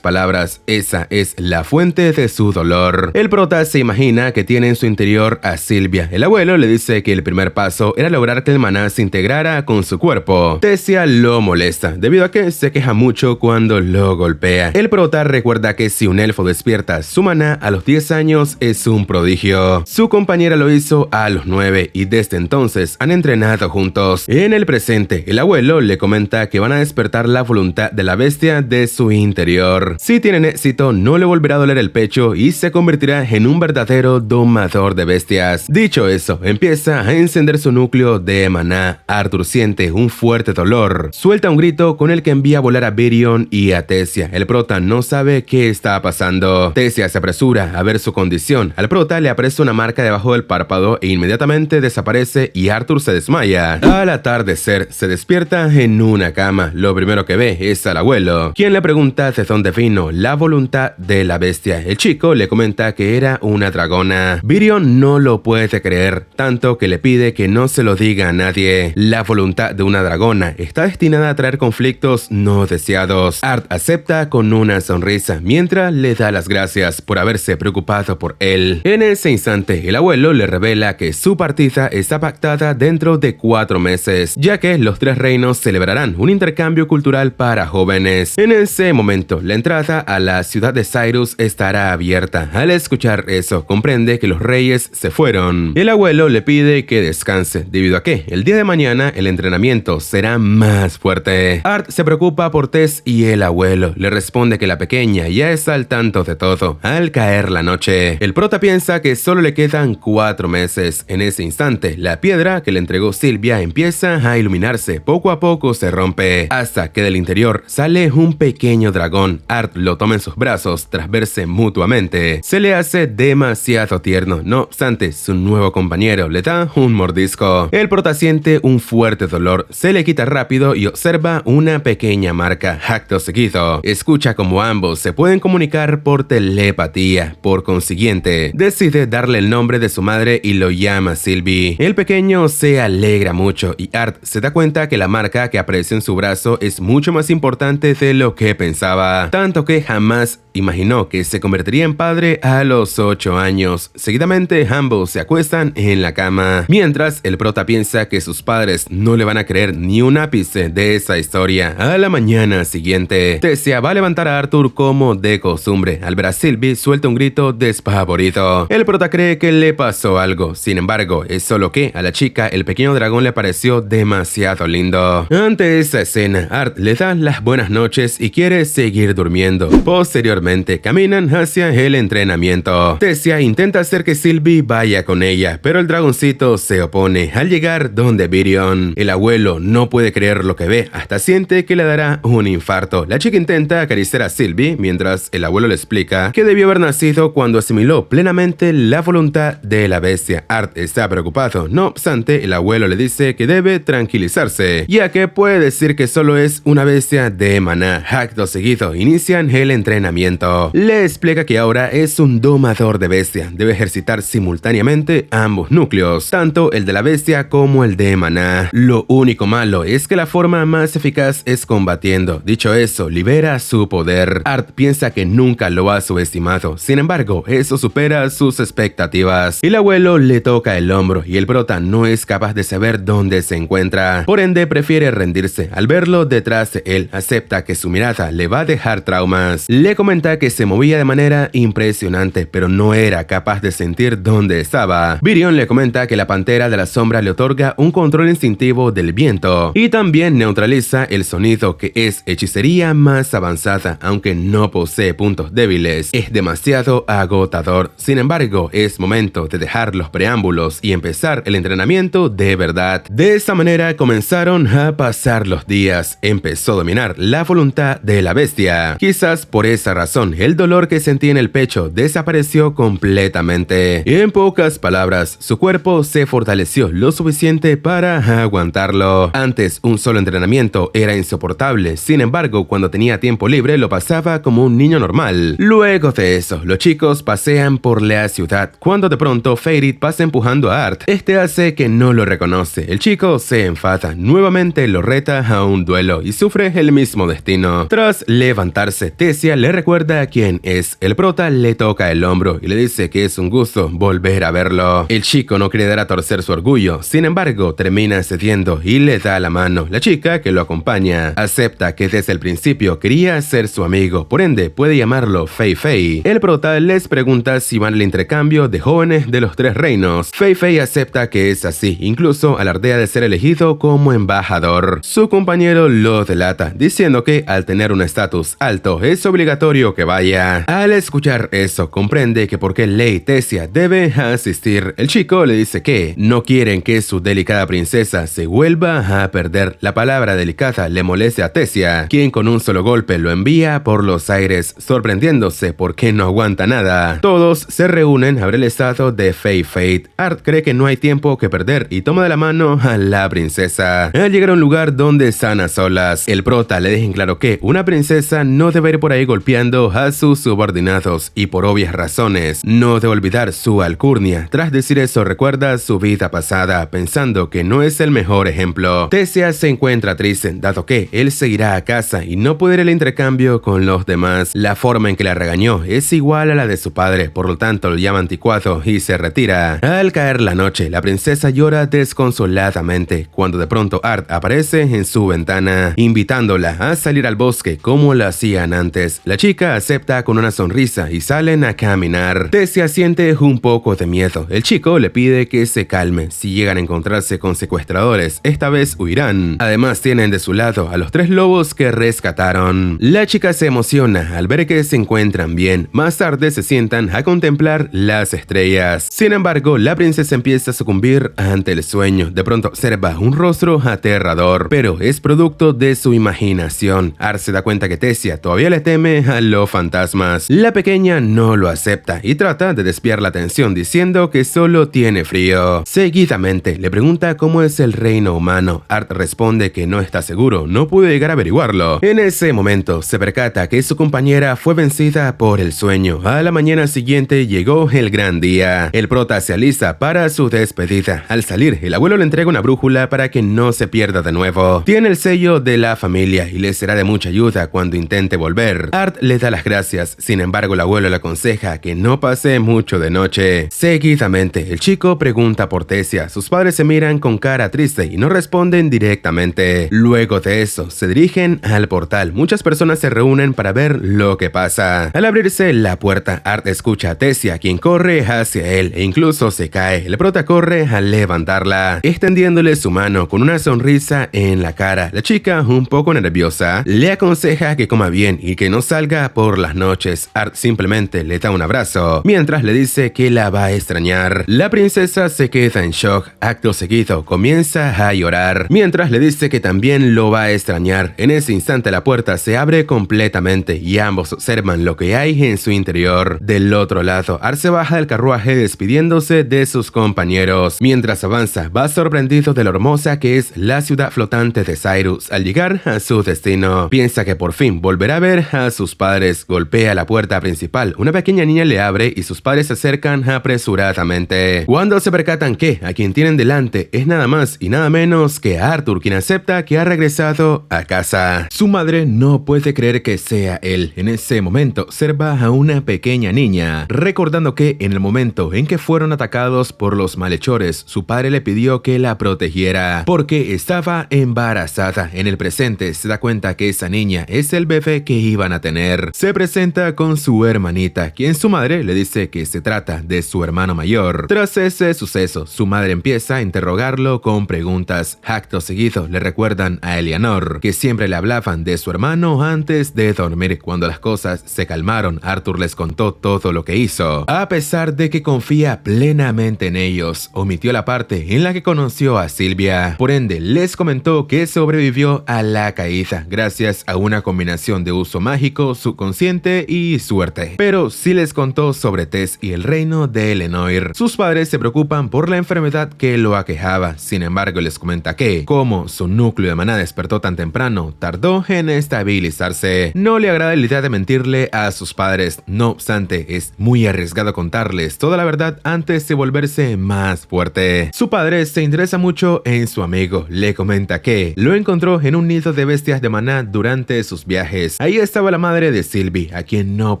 palabras, esa es la fuente de su dolor. El prota se imagina que tiene en su interior a Sylvia. El abuelo le dice que el primer paso era lograr que el maná se integrara con su cuerpo. Tessia lo molesta, debido a que se queja mucho cuando lo golpea. El prota recuerda que si un elfo despierta su maná a los 10 años es un prodigio. Su compañera lo hizo a los 9 y desde entonces han entrenado juntos. En el presente, el abuelo le comenta que van a despertar la voluntad de la bestia de su interior. Si tienen éxito, no le volverá a doler el pecho y se convertirá en un verdadero domador de bestias. Dicho eso, empieza a encender su núcleo de maná. Arthur siente un fuerte dolor. Suelta un grito con el que envía a volar a Virion y a Tessia. El prota no sabe qué está pasando. Tessia se apresura a ver su condición. Al prota le aparece una marca debajo del párpado e inmediatamente desaparece y Arthur se desmaya. Al atardecer, se despierta en una cama. Lo primero que ve es al abuelo, quien le pregunta de dónde vino la voluntad de la bestia. El chico le comenta que era una dragona. Virion no lo puede creer, tanto que le pide que no se lo diga a nadie. La voluntad de una dragona está destinada a traer conflictos no deseados. Art acepta con una sonrisa, mientras le da las gracias por haberse preocupado por él. En ese instante, el abuelo le revela que su partida está pactada dentro de 4 meses, ya que los 3 reinos celebrarán un intercambio cultural para jóvenes. En ese momento, la entrada a la ciudad de Cyrus estará abierta. Al escuchar eso, comprende que los reyes se fueron. El abuelo le pide que descanse, debido a que el día de mañana el entrenamiento será más fuerte. Art se preocupa por Tess y el abuelo le responde que la pequeña ya está al tanto de todo. Al caer la noche, el prota piensa que solo le quedan 4 meses. En ese instante, la piedra que le entregó Sylvia empieza a iluminarse. Poco a poco se rompe, hasta que del interior sale un pequeño dragón. Art lo toma en sus brazos tras verse mutuamente. Se le hace demasiado tierno. No obstante, su nuevo compañero le da un mordisco. El prota siente un fuerte dolor. Se le quita rápido y observa una pequeña marca. Acto seguido, escucha como ambos se pueden comunicar por telepatía. Por consiguiente, decide darle el nombre de su madre y lo llama Sylvie. El pequeño se alegra mucho y Art se da cuenta que la marca que apareció en su brazo es mucho más importante de lo que pensaba, tanto que jamás imaginó que se convertiría en padre a los 8 años. Seguidamente, ambos se acuestan en la cama, mientras el prota piensa que sus padres no le van a creer ni un ápice de esa historia. A la mañana siguiente, Tessia va a levantar a Arthur como de costumbre. Al ver a Sylvie, suelta un grito despavorido. El prota cree que le pasó algo. Sin embargo, es solo que a la chica el pequeño dragón le pareció demasiado lindo. Ante esa escena, Art le da las buenas noches y quiere seguir durmiendo. Posteriormente, caminan hacia el entrenamiento. Tessia intenta hacer que Sylvie vaya con ella, pero el dragoncito se opone. Al llegar donde Virion, el abuelo no puede creer lo que ve, hasta siente que le dará un infarto. La chica intenta acariciar a Sylvie, mientras el abuelo le explica que debió haber nacido cuando asimiló plenamente la voluntad de la bestia. Art está preocupado. No obstante, el abuelo le dice que debe tranquilizarse, ya que puede decir que solo es una bestia de maná. Acto seguido, inician el entrenamiento. Le explica que ahora es un domador de bestia. Debe ejercitar simultáneamente ambos núcleos, tanto el de la bestia como el de maná. Lo único malo es que la forma más eficaz es combatiendo. Dicho eso, libera su poder. Art piensa que nunca lo ha subestimado. Sin embargo, eso supera sus expectativas. El abuelo le toca el hombro y el prota no es capaz de saber dónde se encuentra. Por ende, prefiere rendirse. Al verlo detrás de él, acepta que su mirada le va a dejar traumas. Le comenta que se movía de manera impresionante, pero no era capaz de sentir dónde estaba. Virion le comenta que la pantera de la sombra le otorga un control instintivo del viento y también neutraliza el sonido, que es hechicería más avanzada, aunque no posee puntos débiles. Es demasiado agotador. Sin embargo, es momento de dejar los preámbulos y empezar el entrenamiento de verdad. De esa manera comenzaron a pasar los días. Empezó a dominar la voluntad de la bestia. Quizás por esa razón razón, el dolor que sentía en el pecho desapareció completamente. En pocas palabras, su cuerpo se fortaleció lo suficiente para aguantarlo. Antes, un solo entrenamiento era insoportable. Sin embargo, cuando tenía tiempo libre, lo pasaba como un niño normal. Luego de eso, los chicos pasean por la ciudad, cuando de pronto Fairy pasa empujando a Art. Este hace que no lo reconoce. El chico se enfada, nuevamente lo reta a un duelo y sufre el mismo destino. Tras levantarse, Tessia le recuerda quién es. El prota le toca el hombro y le dice que es un gusto volver a verlo. El chico no quiere dar a torcer su orgullo, sin embargo, termina cediendo y le da la mano. La chica, que lo acompaña, acepta que desde el principio quería ser su amigo, por ende puede llamarlo Fei Fei. El prota les pregunta si van al intercambio de jóvenes de los tres reinos. Fei Fei acepta que es así, incluso alardea de ser elegido como embajador. Su compañero lo delata, diciendo que al tener un estatus alto es obligatorio que vaya. Al escuchar eso, comprende que por qué Lei Tessia debe asistir. El chico le dice que no quieren que su delicada princesa se vuelva a perder. La palabra delicada le molesta a Tessia, quien con un solo golpe lo envía por los aires, sorprendiéndose porque no aguanta nada. Todos se reúnen a ver el estado de Fei Fei. Art cree que no hay tiempo que perder y toma de la mano a la princesa. Al llegar a un lugar donde están a solas, el prota le deja en claro que una princesa no debe ir por ahí golpeando a sus subordinados y por obvias razones no debe olvidar su alcurnia. Tras decir eso, recuerda su vida pasada, pensando que no es el mejor ejemplo. Tessia se encuentra triste, dado que él seguirá a casa y no puede ir al intercambio con los demás. La forma en que la regañó es igual a la de su padre, por lo tanto lo llama anticuado y se retira. Al caer la noche, la princesa llora desconsoladamente, cuando de pronto Art aparece en su ventana, invitándola a salir al bosque como lo hacían antes. La chica acepta con una sonrisa y salen a caminar. Tessia siente un poco de miedo. El chico le pide que se calme. Si llegan a encontrarse con secuestradores, esta vez huirán. Además, tienen de su lado a los tres lobos que rescataron. La chica se emociona al ver que se encuentran bien. Más tarde se sientan a contemplar las estrellas. Sin embargo, la princesa empieza a sucumbir ante el sueño. De pronto observa un rostro aterrador, pero es producto de su imaginación. Art se da cuenta que Tessia todavía le teme a los fantasmas. La pequeña no lo acepta y trata de desviar la atención diciendo que solo tiene frío. Seguidamente le pregunta cómo es el reino humano. Art responde que no está seguro, no pudo llegar a averiguarlo. En ese momento se percata que su compañera fue vencida por el sueño. A la mañana siguiente llegó el gran día. El prota se alista para su despedida. Al salir, el abuelo le entrega una brújula para que no se pierda de nuevo. Tiene el sello de la familia y le será de mucha ayuda cuando intente volver. Art le da las gracias, sin embargo el abuelo le aconseja que no pase mucho de noche. Seguidamente, el chico pregunta por Tessia. Sus padres se miran con cara triste y no responden directamente. Luego de eso, se dirigen al portal. Muchas personas se reúnen para ver lo que pasa. Al abrirse la puerta, Art escucha a Tessia, quien corre hacia él e incluso se cae. El prota corre a levantarla, extendiéndole su mano con una sonrisa en la cara. La chica, un poco nerviosa, le aconseja que coma bien y que no salga por las noches. Art simplemente le da un abrazo, mientras le dice que la va a extrañar. La princesa se queda en shock. Acto seguido, comienza a llorar, mientras le dice que también lo va a extrañar. En ese instante la puerta se abre completamente y ambos observan lo que hay en su interior. Del otro lado, Art se baja del carruaje despidiéndose de sus compañeros. Mientras avanza, va sorprendido de lo hermosa que es la ciudad flotante de Cyrus. Al llegar a su destino, piensa que por fin volverá a ver a sus padres. Golpea la puerta principal. Una pequeña niña le abre y sus padres se acercan apresuradamente. Cuando se percatan que a quien tienen delante es nada más y nada menos que Arthur, quien acepta que ha regresado a casa. Su madre no puede creer que sea él. En ese momento observa a una pequeña niña, recordando que en el momento en que fueron atacados por los malhechores, su padre le pidió que la protegiera porque estaba embarazada. En el presente se da cuenta que esa niña es el bebé que iban a tener. Se presenta con su hermanita, quien su madre le dice que se trata de su hermano mayor. Tras ese suceso, su madre empieza a interrogarlo con preguntas. Acto seguido le recuerdan a Eleanor que siempre le hablaban de su hermano antes de dormir. Cuando las cosas se calmaron, Arthur les contó todo lo que hizo. A pesar de que confía plenamente en ellos, omitió la parte en la que conoció a Sylvia. Por ende, les comentó que sobrevivió a la caída gracias a una combinación de uso mágico subconsciente subconsciente y suerte. Pero sí les contó sobre Tess y el reino de Elenoir. Sus padres se preocupan por la enfermedad que lo aquejaba. Sin embargo, les comenta que, como su núcleo de maná despertó tan temprano, tardó en estabilizarse. No le agrada la idea de mentirle a sus padres. No obstante, es muy arriesgado contarles toda la verdad antes de volverse más fuerte. Su padre se interesa mucho en su amigo. Le comenta que lo encontró en un nido de bestias de maná durante sus viajes. Ahí estaba la madre de Sylvie, a quien no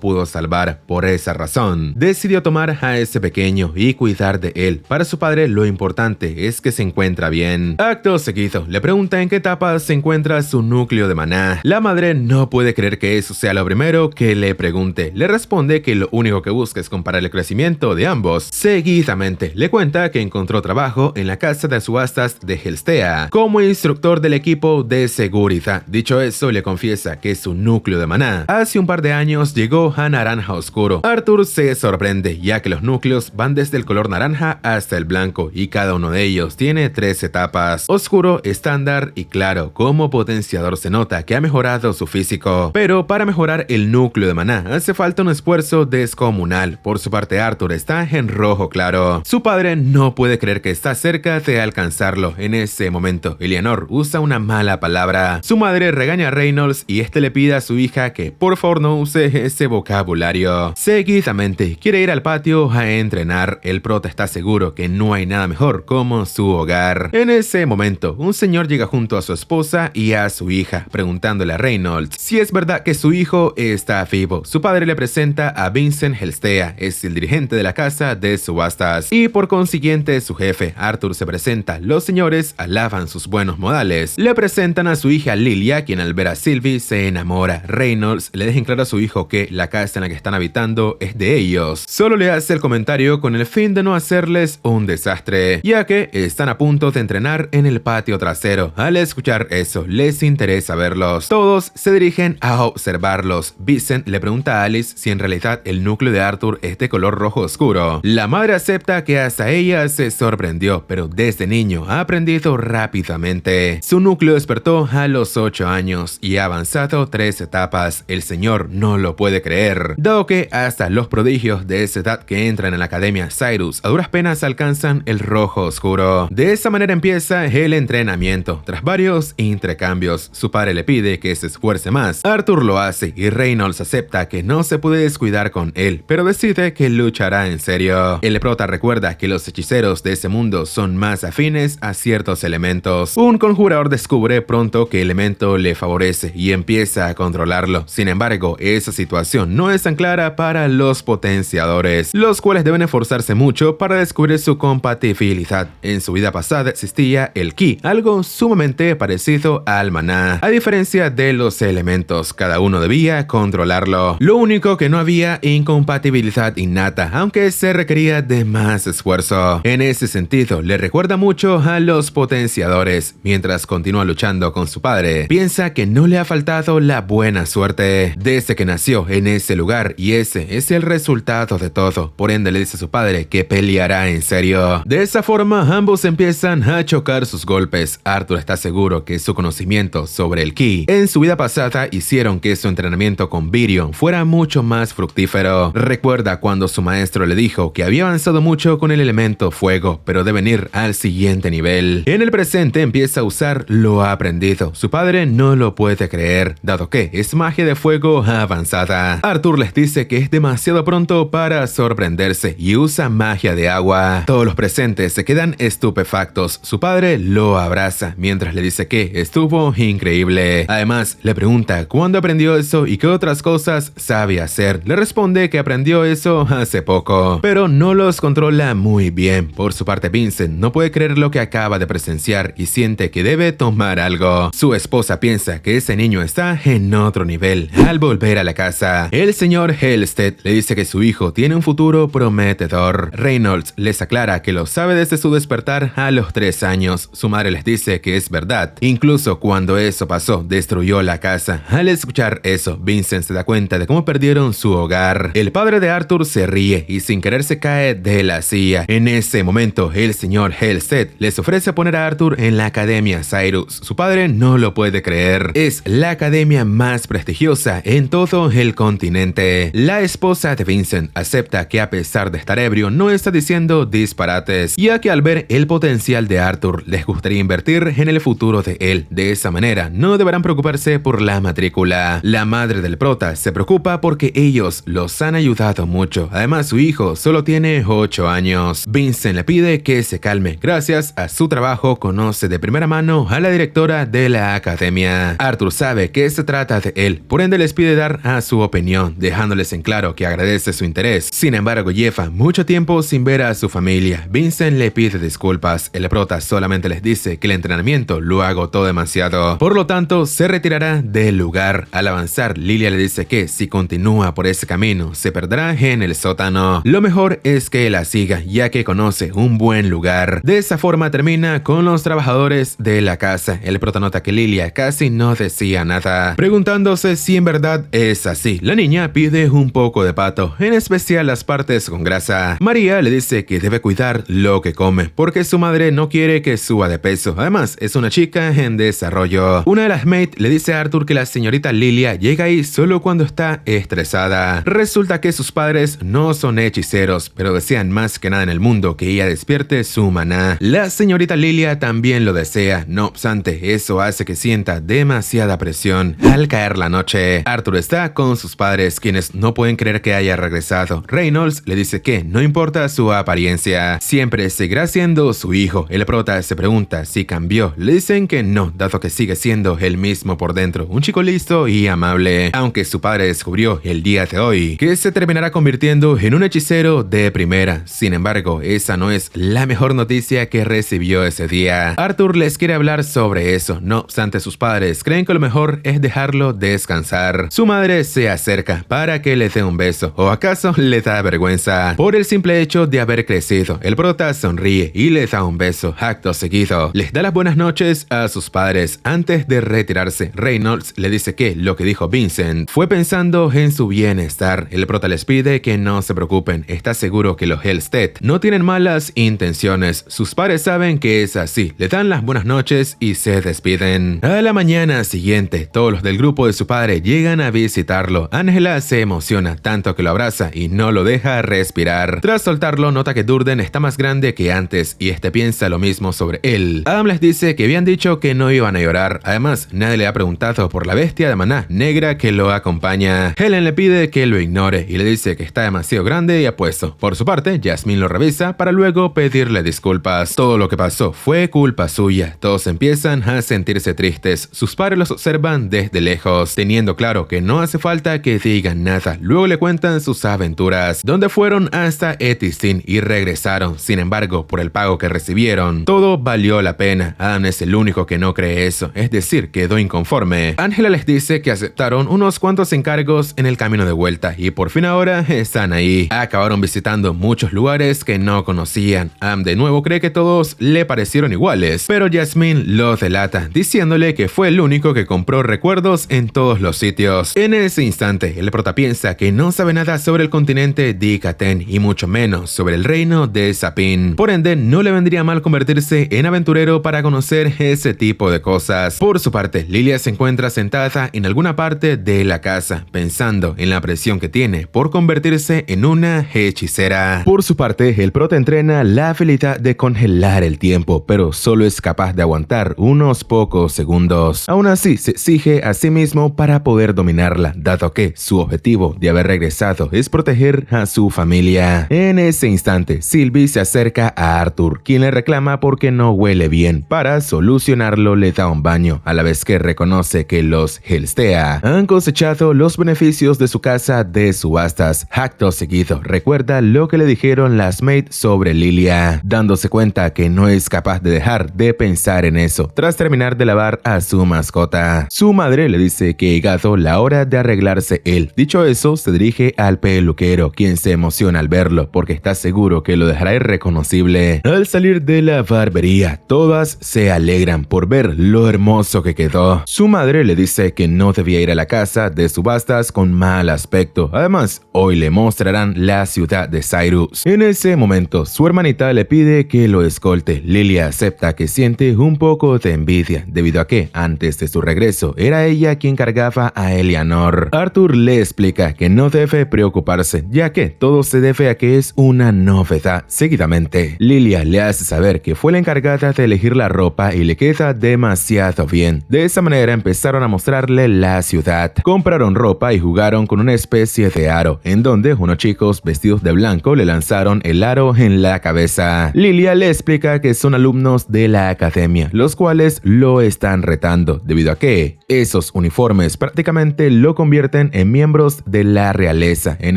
pudo salvar. Por esa razón, decidió tomar a ese pequeño y cuidar de él. Para su padre, lo importante es que se encuentra bien. Acto seguido, le pregunta en qué etapa se encuentra su núcleo de maná. La madre no puede creer que eso sea lo primero que le pregunte. Le responde que lo único que busca es comparar el crecimiento de ambos. Seguidamente, le cuenta que encontró trabajo en la casa de subastas de Helstea como instructor del equipo de seguridad. Dicho eso, le confiesa que su núcleo de maná hace un par de años llegó a naranja oscuro. Arthur se sorprende, ya que los núcleos van desde el color naranja hasta el blanco y cada uno de ellos tiene 3 etapas: oscuro, estándar y claro. Como potenciador se nota que ha mejorado su físico, pero para mejorar el núcleo de maná hace falta un esfuerzo descomunal. Por su parte, Arthur está en rojo claro. Su padre no puede creer que está cerca de alcanzarlo. En ese momento, Eleanor usa una mala palabra. Su madre regaña a Reynolds y este le pide a su hija que por favor no use ese vocabulario. Seguidamente, quiere ir al patio a entrenar. El prota está seguro que no hay nada mejor como su hogar. En ese momento, un señor llega junto a su esposa y a su hija, preguntándole a Reynolds si es verdad que su hijo está vivo. Su padre le presenta a Vincent Helstea, es el dirigente de la casa de subastas y por consiguiente su jefe. Arthur se presenta, los señores alaban sus buenos modales. Le presentan a su hija Lilia, quien al ver a Sylvie se enamora. Reynolds le deja en claro a su hijo que la casa en la que están habitando es de ellos. Solo le hace el comentario con el fin de no hacerles un desastre, ya que están a punto de entrenar en el patio trasero. Al escuchar eso, les interesa verlos. Todos se dirigen a observarlos. Vincent le pregunta a Alice si en realidad el núcleo de Arthur es de color rojo oscuro. La madre acepta que hasta ella se sorprendió, pero desde niño ha aprendido rápidamente. Su núcleo despertó a los 8 años y ha avanzado 3 etapas. El señor no lo puede creer, dado que hasta los prodigios de esa edad que entran en la Academia Cyrus a duras penas alcanzan el rojo oscuro. De esa manera empieza el entrenamiento. Tras varios intercambios, su padre le pide que se esfuerce más. Arthur lo hace y Reynolds acepta que no se puede descuidar con él, pero decide que luchará en serio. El prota recuerda que los hechiceros de ese mundo son más afines a ciertos elementos. Un conjurador descubre pronto que elemento le favorece y empieza a controlarlo. Sin embargo, esa situación no es tan clara para los potenciadores, los cuales deben esforzarse mucho para descubrir su compatibilidad. En su vida pasada existía el ki, algo sumamente parecido al maná. A diferencia de los elementos, cada uno debía controlarlo. Lo único que no había incompatibilidad innata, aunque se requería de más esfuerzo. En ese sentido, le recuerda mucho a los potenciadores. Mientras continúa luchando con su padre, piensa que no le ha faltado la buena suerte desde que nació en ese lugar y ese es el resultado de todo. Por ende, le dice a su padre que peleará en serio. De esa forma, ambos empiezan a chocar sus golpes. Arthur está seguro que su conocimiento sobre el ki en su vida pasada hicieron que su entrenamiento con Virion fuera mucho más fructífero. Recuerda cuando su maestro le dijo que había avanzado mucho con el elemento fuego, pero deben ir al siguiente nivel. En el presente empieza a usar lo aprendido. Su padre no lo puede creer, dado que es magia de fuego avanzada. Arthur les dice que es demasiado pronto para sorprenderse y usa magia de agua. Todos los presentes se quedan estupefactos. Su padre lo abraza mientras le dice que estuvo increíble. Además, le pregunta cuándo aprendió eso y qué otras cosas sabe hacer. Le responde que aprendió eso hace poco, pero no los controla muy bien. Por su parte, Vincent no puede creer lo que acaba de presenciar y siente que debe tomar algo. Su esposa piensa que ese niño está en otro nivel. Al volver a la casa, el señor Halstead le dice que su hijo tiene un futuro prometedor. Reynolds les aclara que lo sabe desde su despertar a los 3 años. Su madre les dice que es verdad. Incluso cuando eso pasó, destruyó la casa. Al escuchar eso, Vincent se da cuenta de cómo perdieron su hogar. El padre de Arthur se ríe y sin querer se cae de la silla. En ese momento, el señor Halstead les ofrece poner a Arthur en la Academia Cyrus. Su padre no lo puede creer. Es la academia más prestigiosa en todo el continente. La esposa de Vincent acepta que a pesar de estar ebrio no está diciendo disparates, ya que al ver el potencial de Arthur les gustaría invertir en el futuro de él. De esa manera no deberán preocuparse por la matrícula. La madre del prota se preocupa porque ellos los han ayudado mucho. Además, su hijo solo tiene 8 años. Vincent le pide que se calme. Gracias a su trabajo conoce de primera mano a la directora de la academia. Arthur sabe que se trata de él, por ende les pide dar a su opinión, dejándoles en claro que agradece su interés. Sin embargo, lleva mucho tiempo sin ver a su familia. Vincent le pide disculpas. El prota solamente les dice que el entrenamiento lo agotó demasiado, por lo tanto se retirará del lugar. Al avanzar, Lilia le dice que si continúa por ese camino se perderá en el sótano. Lo mejor es que la siga, ya que conoce un buen lugar. De esa forma termina con los trabajadores de la casa. El prota nota que Lilia casi no decía nada, preguntándose si en verdad es así. La niña pide un poco de pato, en especial las partes con grasa. María le dice que debe cuidar lo que come, porque su madre no quiere que suba de peso. Además, es una chica en desarrollo. Una de las maids le dice a Arthur que la señorita Lilia llega ahí solo cuando está estresada. Resulta que sus padres no son hechiceros, pero desean más que nada en el mundo que ella despierte su maná. La señorita Lilia también lo desea. No obstante, eso hace que sienta demasiada presión. Al caer la noche, Arthur está con sus padres, quienes no pueden creer que haya regresado. Reynolds le dice que no importa su apariencia, siempre seguirá siendo su hijo. El prota se pregunta si cambió. Le dicen que no, dado que sigue siendo el mismo por dentro, un chico listo y amable, aunque su padre descubrió el día de hoy que se terminará convirtiendo en un hechicero de primera. Sin embargo, esa no es la mejor noticia que recibió ese día. Arthur les quiere hablar sobre eso, no obstante sus padres creen que lo mejor es dejarlo descansar. Su madre se acerca para que le dé un beso, o acaso le da vergüenza por el simple hecho de haber crecido. El prota sonríe y le da un beso. Acto seguido, les da las buenas noches a sus padres. Antes de retirarse, Reynolds le dice que lo que dijo Vincent fue pensando en su bienestar. El prota les pide que no se preocupen, está seguro que los Hellstead no tienen malas intenciones. Sus padres saben que es así, le dan las buenas noches y se despiden. A la mañana siguiente, todos los del grupo de su padre llegan a visitarlo. Angela se emociona tanto que lo abraza y no lo deja respirar. Tras soltarlo, nota que Durden está más grande que antes y este piensa lo mismo sobre él. Adam les dice que habían dicho que no iban a llorar. Además, nadie le ha preguntado por la bestia de maná negra que lo acompaña. Helen le pide que lo ignore y le dice que está demasiado grande y apuesto. Por su parte, Jasmine lo revisa para luego pedirle disculpas. Todo lo que pasó fue culpa suya. Todos empiezan a sentirse tristes. Sus padres los observan desde lejos, teniendo claro que no hace falta que digan nada. Luego le cuentan sus aventuras, donde fueron hasta Etistin y regresaron. Sin embargo, por el pago que recibieron, todo valió la pena. Adam es el único que no cree eso, es decir, quedó inconforme. Angela les dice que aceptaron unos cuantos encargos en el camino de vuelta y por fin ahora están ahí. Acabaron visitando muchos lugares que no conocían. Adam de nuevo cree que todos le parecieron iguales, pero Jasmine lo delata, diciéndole que fue el único que compró recuerdos en todos los sitios. En ese instante, el prota piensa que no sabe nada sobre el continente Dikaten y mucho menos sobre el reino de Sapin. Por ende, no le vendría mal convertirse en aventurero para conocer ese tipo de cosas. Por su parte, Lilia se encuentra sentada en alguna parte de la casa, pensando en la presión que tiene por convertirse en una hechicera. Por su parte, el prota entrena la habilidad de congelar el tiempo, pero solo es capaz de aguantar unos pocos segundos. Aún así, se exige a sí mismo para poder dominarla, dado que su objetivo de haber regresado es proteger a su familia. En ese instante, Sylvie se acerca a Arthur, quien le reclama porque no huele bien. Para solucionarlo, le da un baño, a la vez que reconoce que los Hellstea han cosechado los beneficios de su casa de subastas. Acto seguido, recuerda lo que le dijeron las maids sobre Lilia, dándose cuenta que no es capaz de dejar de pensar en eso. Tras terminar de lavar a su mascota, su madre le dice que ha llegado la hora de arreglarse él. Dicho eso, se dirige al peluquero, quien se emociona al verlo porque está seguro que lo dejará irreconocible. Al salir de la barbería, todas se alegran por ver lo hermoso que quedó. Su madre le dice que no debía ir a la casa de subastas con mal aspecto. Además, hoy le mostrarán la ciudad de Cyrus. En ese momento, su hermanita le pide que lo escolte. Lilia acepta que siente un poco de envidia, debido a que, antes de su regreso, era ella quien cargaba a a Eleanor. Arthur le explica que no debe preocuparse, ya que todo se debe a que es una novedad. Seguidamente, Lilia le hace saber que fue la encargada de elegir la ropa y le queda demasiado bien. De esa manera empezaron a mostrarle la ciudad. Compraron ropa y jugaron con una especie de aro, en donde unos chicos vestidos de blanco le lanzaron el aro en la cabeza. Lilia le explica que son alumnos de la academia, los cuales lo están retando, debido a que esos uniformes prácticamente lo convierten en miembros de la realeza. En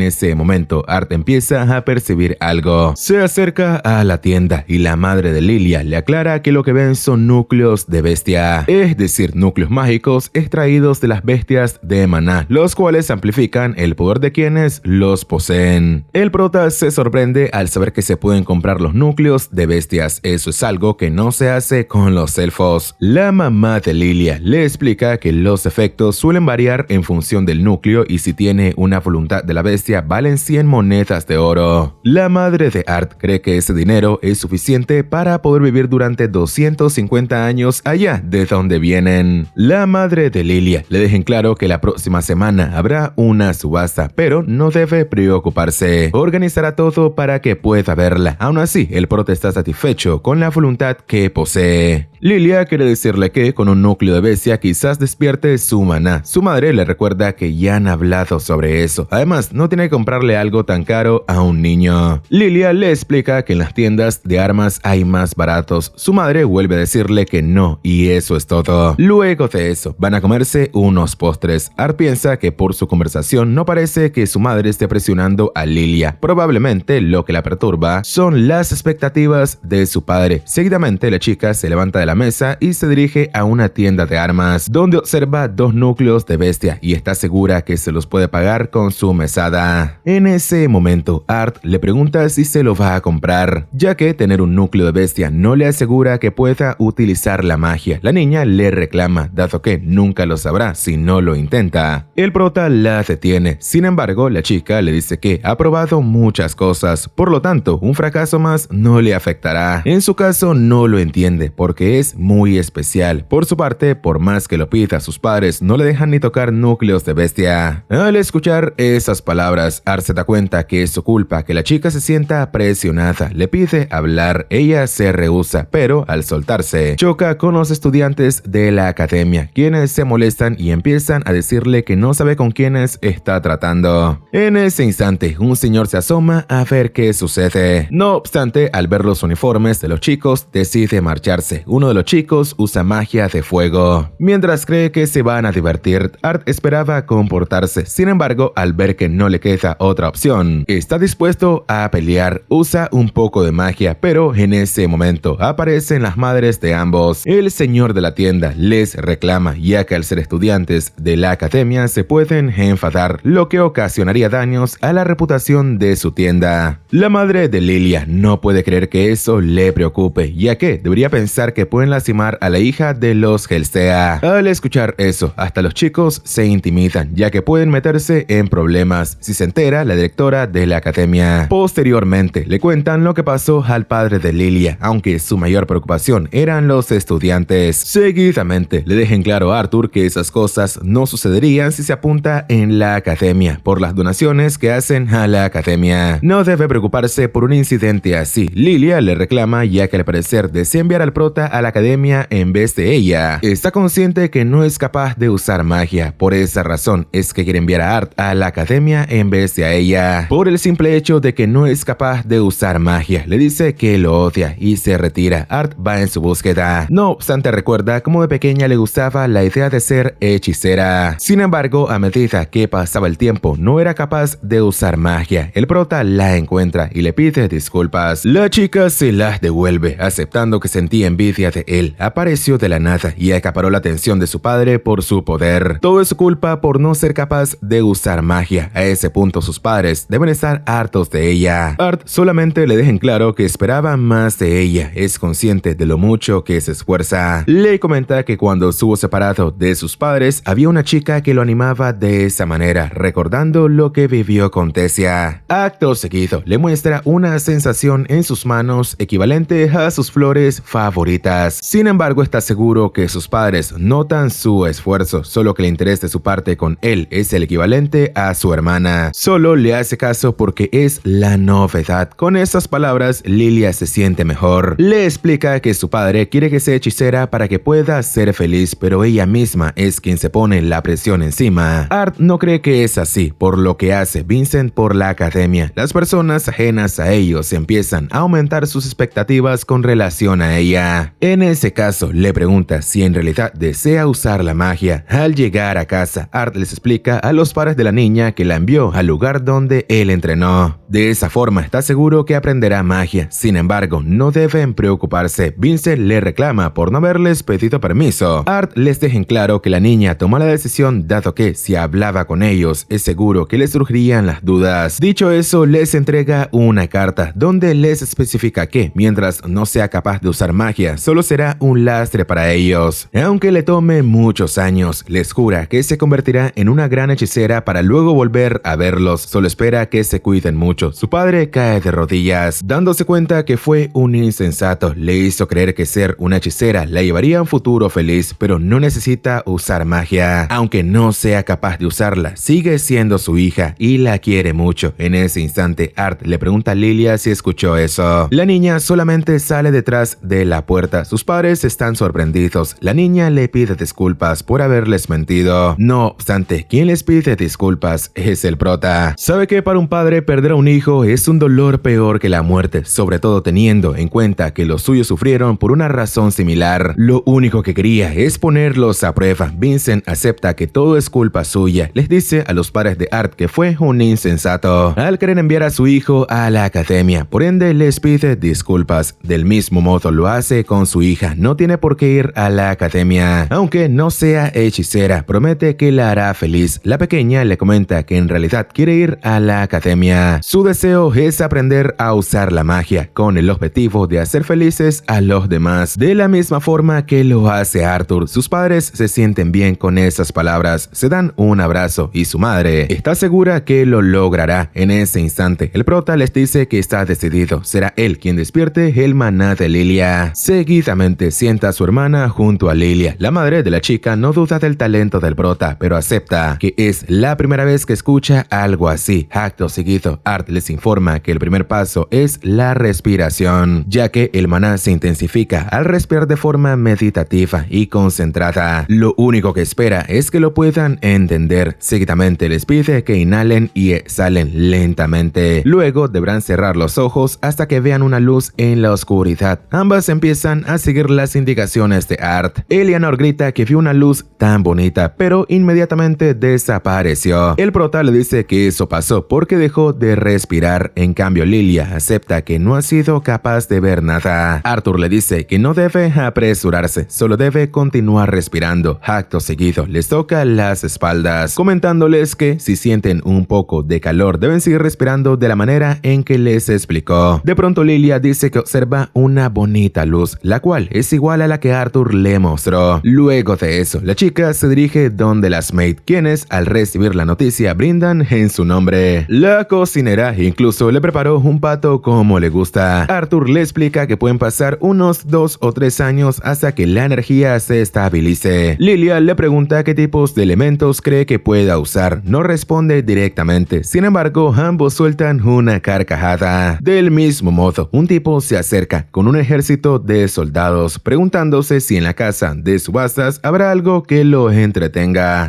ese momento, Art empieza a percibir algo. Se acerca a la tienda y la madre de Lilia le aclara que lo que ven son núcleos de bestia, es decir, núcleos mágicos extraídos de las bestias de Maná, los cuales amplifican el poder de quienes los poseen. El prota se sorprende al saber que se pueden comprar los núcleos de bestias. Eso es algo que no se hace con los elfos. La mamá de Lilia le explica que los efectos suelen variar en función del núcleo y si tiene una voluntad de la bestia valen 100 monedas de oro. La madre de Art cree que ese dinero es suficiente para poder vivir durante 250 años allá de donde vienen. La madre de Lilia le deja en claro que la próxima semana habrá una subasta, pero no debe preocuparse. Organizará todo para que pueda verla. Aún así, el prota está satisfecho con la voluntad que posee. Lilia quiere decirle que con un núcleo de bestia quizás despierte su maná. Su madre le recuerda que ya han hablado sobre eso. Además, no tiene que comprarle algo tan caro a un niño. Lilia le explica que en las tiendas de armas hay más baratos. Su madre vuelve a decirle que no, y eso es todo. Luego de eso, van a comerse unos postres. Art piensa que por su conversación no parece que su madre esté presionando a Lilia. Probablemente lo que la perturba son las expectativas de su padre. Seguidamente, la chica se levanta de la mesa y se dirige a una tienda de armas, donde observa 2 núcleos de bestia y está segura que se los puede pagar con su mesada. En ese momento, Art le pregunta si se lo va a comprar, ya que tener un núcleo de bestia no le asegura que pueda utilizar la magia. La niña le reclama, dado que nunca lo sabrá si no lo intenta. El prota la detiene. Sin embargo, la chica le dice que ha probado muchas cosas, por lo tanto, un fracaso más no le afectará. En su caso, no lo entiende, porque es muy especial. Por su parte, por más que lo pida, sus padres no le dejan ni tocar núcleos de bestia. Al escuchar esas palabras, Art se da cuenta que es su culpa que la chica se sienta presionada. Le pide hablar, ella se rehúsa, pero al soltarse, choca con los estudiantes de la academia, quienes se molestan y empiezan a decirle que no sabe con quiénes está tratando. En ese instante, un señor se asoma a ver qué sucede. No obstante, al ver los uniformes de los chicos, decide marcharse. Uno de los chicos usa magia de fuego. Mientras cree que se van a divertir, Art esperaba comportarse. Sin embargo, al ver que no le queda otra opción, está dispuesto a pelear. Usa un poco de magia, pero en ese momento aparecen las madres de ambos. El señor de la tienda les reclama, ya que al ser estudiantes de la academia se pueden enfadar, lo que ocasionaría daños a la reputación de su tienda. La madre de Lilia no puede creer que eso le preocupe, ya que debería pensar que pueden lastimar a la hija de los Helstea. Al escuchar eso, hasta los chicos se intimidan, ya que pueden meterse en problemas si se entera la directora de la academia. Posteriormente, le cuentan lo que pasó al padre de Lilia, aunque su mayor preocupación eran los estudiantes. Seguidamente, le dejan claro a Arthur que esas cosas no sucederían si se apunta en la academia, por las donaciones que hacen a la academia. No debe preocuparse por un incidente así. Lilia le reclama, ya que al parecer desea enviar al prota a la academia en vez de ella. Está consciente que no es capaz de usar magia. Por esa razón es que quiere enviar a Art a la academia en vez de a ella. Por el simple hecho de que no es capaz de usar magia. Le dice que lo odia y se retira. Art va en su búsqueda. No obstante, recuerda cómo de pequeña le gustaba la idea de ser hechicera. Sin embargo, a medida que pasaba el tiempo, no era capaz de usar magia. El prota la encuentra y le pide disculpas. La chica se las devuelve, aceptando que sentía envidia de él. Apareció de la nada y acaparó la atención de su padre por su poder. Todo es su culpa por no ser capaz de usar magia. A ese punto, sus padres deben estar hartos de ella. Art solamente le deja en claro que esperaba más de ella. Es consciente de lo mucho que se esfuerza. Le comenta que cuando estuvo separado de sus padres, había una chica que lo animaba de esa manera, recordando lo que vivió con Tessia. Acto seguido, le muestra una sensación en sus manos equivalente a sus flores favoritas. Sin embargo, está seguro que sus padres notan su esfuerzo, solo que le interesa interés de su parte con él es el equivalente a su hermana. Solo le hace caso porque es la novedad. Con esas palabras, Lilia se siente mejor. Le explica que su padre quiere que sea hechicera para que pueda ser feliz, pero ella misma es quien se pone la presión encima. Art no cree que es así, por lo que hace Vincent por la academia. Las personas ajenas a ellos empiezan a aumentar sus expectativas con relación a ella. En ese caso, le pregunta si en realidad desea usar la magia. Al llegar a casa, Art les explica a los padres de la niña que la envió al lugar donde él entrenó. De esa forma está seguro que aprenderá magia. Sin embargo, no deben preocuparse. Vincent le reclama por no haberles pedido permiso. Art les deja en claro que la niña tomó la decisión dado que si hablaba con ellos es seguro que les surgirían las dudas. Dicho eso, les entrega una carta donde les especifica que mientras no sea capaz de usar magia, solo será un lastre para ellos. Aunque le tome muchos años, les jura que se convertirá en una gran hechicera para luego volver a verlos. Solo espera que se cuiden mucho. Su padre cae de rodillas, dándose cuenta que fue un insensato. Le hizo creer que ser una hechicera la llevaría a un futuro feliz, pero no necesita usar magia. Aunque no sea capaz de usarla, sigue siendo su hija y la quiere mucho. En ese instante, Art le pregunta a Lilia si escuchó eso. La niña solamente sale detrás de la puerta. Sus padres están sorprendidos. La niña le pide disculpas por haberles mentido. No obstante, quien les pide disculpas es el prota. Sabe que para un padre perder a un hijo es un dolor peor que la muerte, sobre todo teniendo en cuenta que los suyos sufrieron por una razón similar. Lo único que quería es ponerlos a prueba. Vincent acepta que todo es culpa suya. Les dice a los padres de Art que fue un insensato al querer enviar a su hijo a la academia. Por ende, les pide disculpas. Del mismo modo lo hace con su hija. No tiene por qué ir a la academia. Aunque no sea hechicera, promete que la hará feliz. La pequeña le comenta que en realidad quiere ir a la academia. Su deseo es aprender a usar la magia, con el objetivo de hacer felices a los demás, de la misma forma que lo hace Arthur. Sus padres se sienten bien con esas palabras, se dan un abrazo y su madre está segura que lo logrará. En ese instante, el prota les dice que está decidido, será él quien despierte el maná de Lilia. Seguidamente sienta a su hermana junto a Lilia. La madre de la chica no duda del talento del prota, pero acepta que es la primera vez que escucha algo así. Acto seguido, Art les informa que el primer paso es la respiración, ya que el maná se intensifica al respirar de forma meditativa y concentrada. Lo único que espera es que lo puedan entender. Seguidamente les pide que inhalen y exhalen lentamente. Luego deberán cerrar los ojos hasta que vean una luz en la oscuridad. Ambas empiezan a seguir las indicaciones de Art. Eleanor grita que vio una luz tan bonita, pero inmediatamente desapareció. El prota le dice que eso pasó porque dejó de respirar. En cambio, Lilia acepta que no ha sido capaz de ver nada. Arthur le dice que no debe apresurarse, solo debe continuar respirando. Acto seguido, les toca las espaldas, comentándoles que si sienten un poco de calor, deben seguir respirando de la manera en que les explicó. De pronto, Lilia dice que observa una bonita luz, la cual es igual a la que Arthur le mostró. Luego de eso, la chica se dirige donde las maid, quienes al recibir la noticia brindan en su nombre. La cocinera incluso le preparó un pato como le gusta. Arthur le explica que pueden pasar unos 2 o 3 años hasta que la energía se estabilice. Lilia le pregunta qué tipos de elementos cree que pueda usar. No responde directamente. Sin embargo, ambos sueltan una carcajada. Del mismo modo, un tipo se acerca con un ejército de soldados, preguntándose si en la casa de subastas habrá algo que lo entretenga.